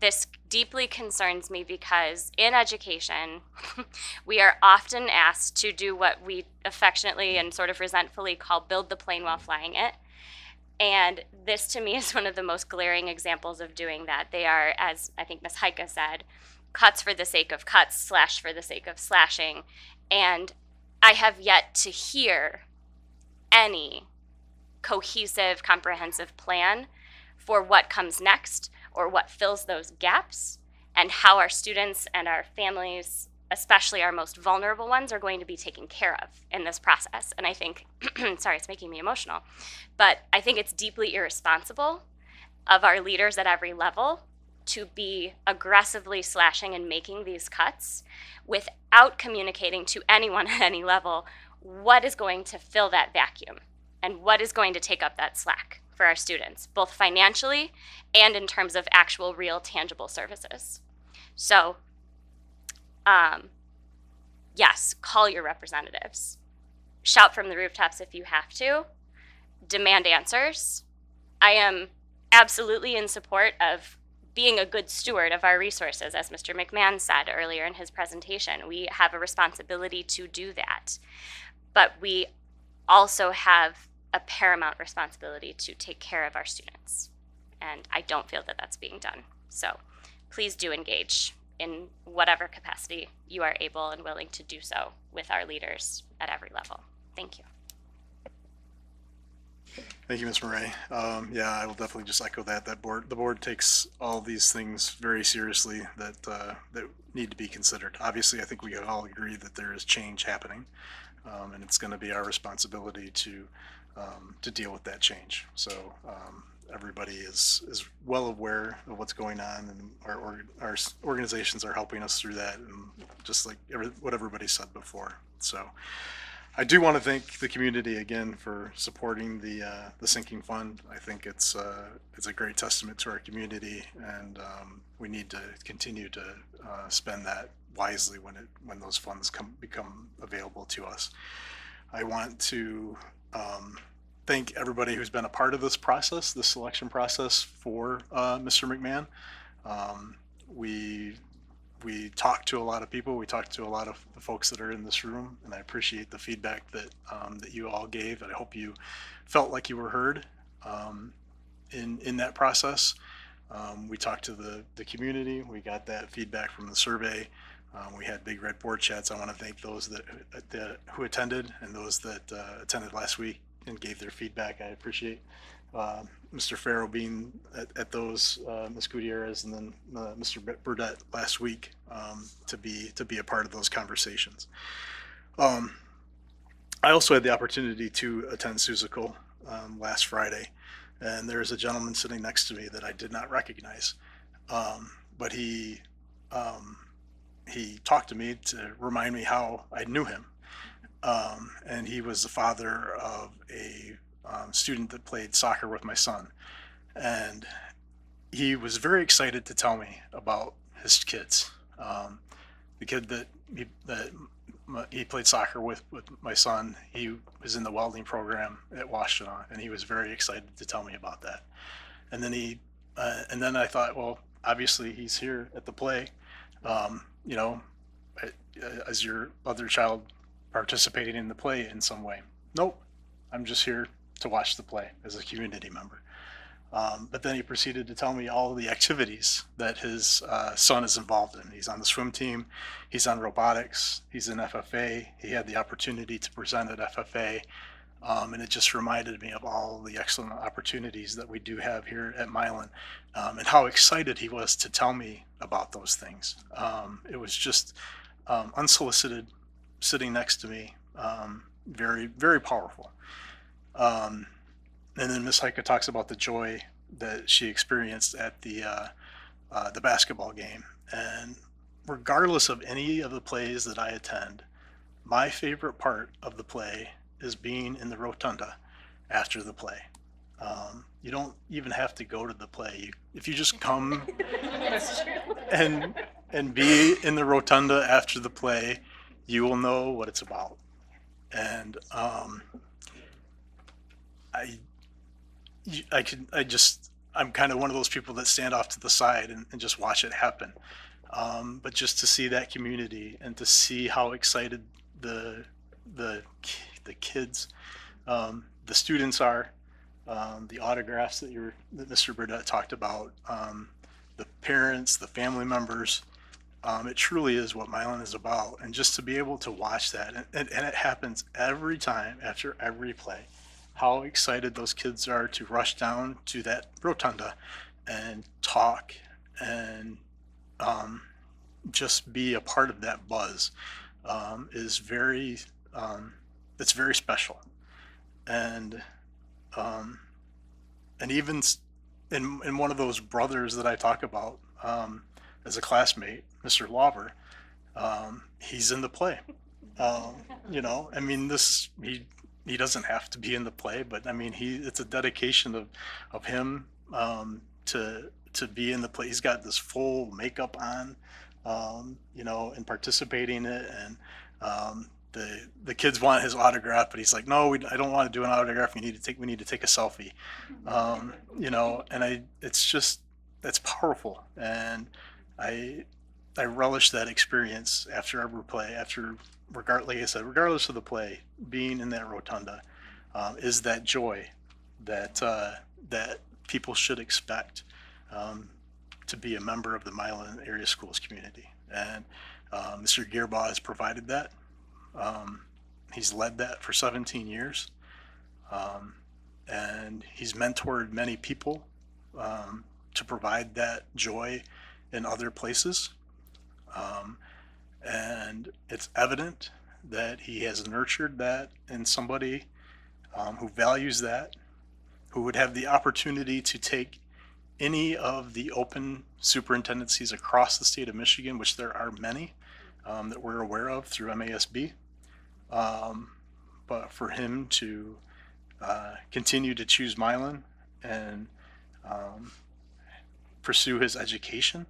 Speaker 6: This deeply concerns me because in education, we are often asked to do what we affectionately and sort of resentfully call build the plane while flying it. And this to me is one of the most glaring examples of doing that. They are, as I think Ms. Heike said, cuts for the sake of cuts, slash for the sake of slashing. And I have yet to hear any cohesive, comprehensive plan for what comes next or what fills those gaps and how our students and our families, especially our most vulnerable ones, are going to be taken care of in this process. And I think, sorry, it's making me emotional, but I think it's deeply irresponsible of our leaders at every level to be aggressively slashing and making these cuts without communicating to anyone at any level what is going to fill that vacuum and what is going to take up that slack for our students, both financially and in terms of actual, real, tangible services. So, yes, call your representatives. Shout from the rooftops if you have to. Demand answers. I am absolutely in support of being a good steward of our resources, as Mr. McMahon said earlier in his presentation. We have a responsibility to do that. But we also have a paramount responsibility to take care of our students. And I don't feel that that's being done. So please do engage in whatever capacity you are able and willing to do so with our leaders at every level. Thank you.
Speaker 1: Thank you, Ms. Murray. Yeah, I will definitely just echo that. The board takes all these things very seriously that need to be considered. Obviously, I think we all agree that there is change happening, and it's going to be our responsibility to deal with that change. So everybody is well aware of what's going on, and our organizations are helping us through that, and just like what everybody said before. So I do want to thank the community again for supporting the sinking fund. I think it's a great testament to our community, and we need to continue to spend that wisely when those funds become available to us. I want to thank everybody who's been a part of this process, this selection process for Mr. McMahon. We talked to a lot of people. We talked to a lot of the folks that are in this room, and I appreciate the feedback that you all gave. And I hope you felt like you were heard in that process. We talked to the community. We got that feedback from the survey. We had big red board chats. I want to thank those who attended and those that attended last week and gave their feedback. I appreciate Mr. Farrow being at those, Ms. Gutierrez, and then Mr. Burdette last week to be a part of those conversations. I also had the opportunity to attend Susical last Friday, and there's a gentleman sitting next to me that I did not recognize, but he talked to me to remind me how I knew him. And he was the father of a student that played soccer with my son. And he was very excited to tell me about his kids. The kid that he played soccer with my son, he was in the welding program at Washtenaw, and he was very excited to tell me about that. And then I thought, well, obviously he's here at the play. As your other child participating in the play in some way. Nope, I'm just here to watch the play as a community member. But then he proceeded to tell me all of the activities that his son is involved in. He's on the swim team, he's on robotics, he's in FFA, he had the opportunity to present at FFA, and it just reminded me of all the excellent opportunities that we do have here at Milan, and how excited he was to tell me about those things. It was just unsolicited, sitting next to me. Very, very powerful. And then Miss Heike talks about the joy that she experienced at the basketball game. And regardless of any of the plays that I attend, my favorite part of the play is being in the rotunda after the play. You don't even have to go to the play. If you just come and be in the rotunda after the play, you will know what it's about. And I'm kind of one of those people that stand off to the side and just watch it happen. But just to see that community and to see how excited the kids, the students are, the autographs that Mr. Burdett talked about, the parents, the family members, it truly is what Milan is about. And just to be able to watch that, and it happens every time after every play, how excited those kids are to rush down to that rotunda and talk and just be a part of that buzz is very, it's very special. And even in one of those brothers that I talk about as a classmate, Mr. Lauver, he's in the play. You know, I mean, he doesn't have to be in the play, but I mean, it's a dedication of him to be in the play. He's got this full makeup on, you know, and participating in it. And the kids want his autograph, but he's like, no, I don't want to do an autograph. We need to take a selfie. You know, and that's powerful. And I relish that experience after every play, like I said, regardless of the play, being in that rotunda is that joy that people should expect to be a member of the Milan Area Schools community. And Mr. Gearbaugh has provided that. He's led that for 17 years. And he's mentored many people to provide that joy in other places. And it's evident that he has nurtured that in somebody who values that, who would have the opportunity to take any of the open superintendencies across the state of Michigan, which there are many that we're aware of through MASB. But for him to continue to choose Milan and pursue his education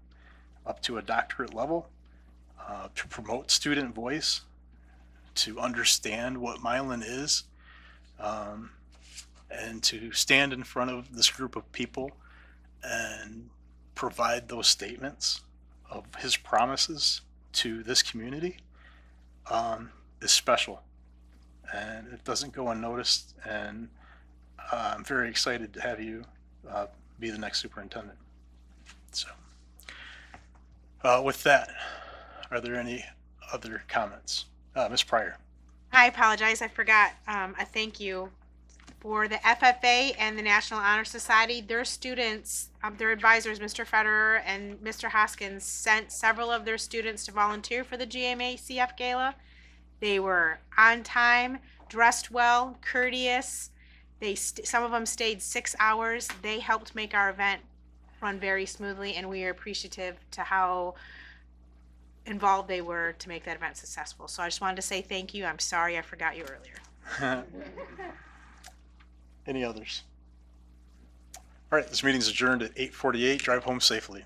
Speaker 1: up to a doctorate level, to promote student voice, to understand what Milan is, and to stand in front of this group of people and provide those statements of his promises to this community is special. And it doesn't go unnoticed. And I'm very excited to have you be the next superintendent. So with that, are there any other comments? Ms. Pryor.
Speaker 9: I apologize. I forgot a thank you for the FFA and the National Honor Society. Their students, their advisors, Mr. Federer and Mr. Hoskins, sent several of their students to volunteer for the GMA CF Gala. They were on time, dressed well, courteous. Some of them stayed 6 hours. They helped make our event run very smoothly, and we are appreciative to how involved they were to make that event successful. So I just wanted to say thank you. I'm sorry I forgot you earlier.
Speaker 1: Any others? All right, this meeting's adjourned at 8:48. Drive home safely.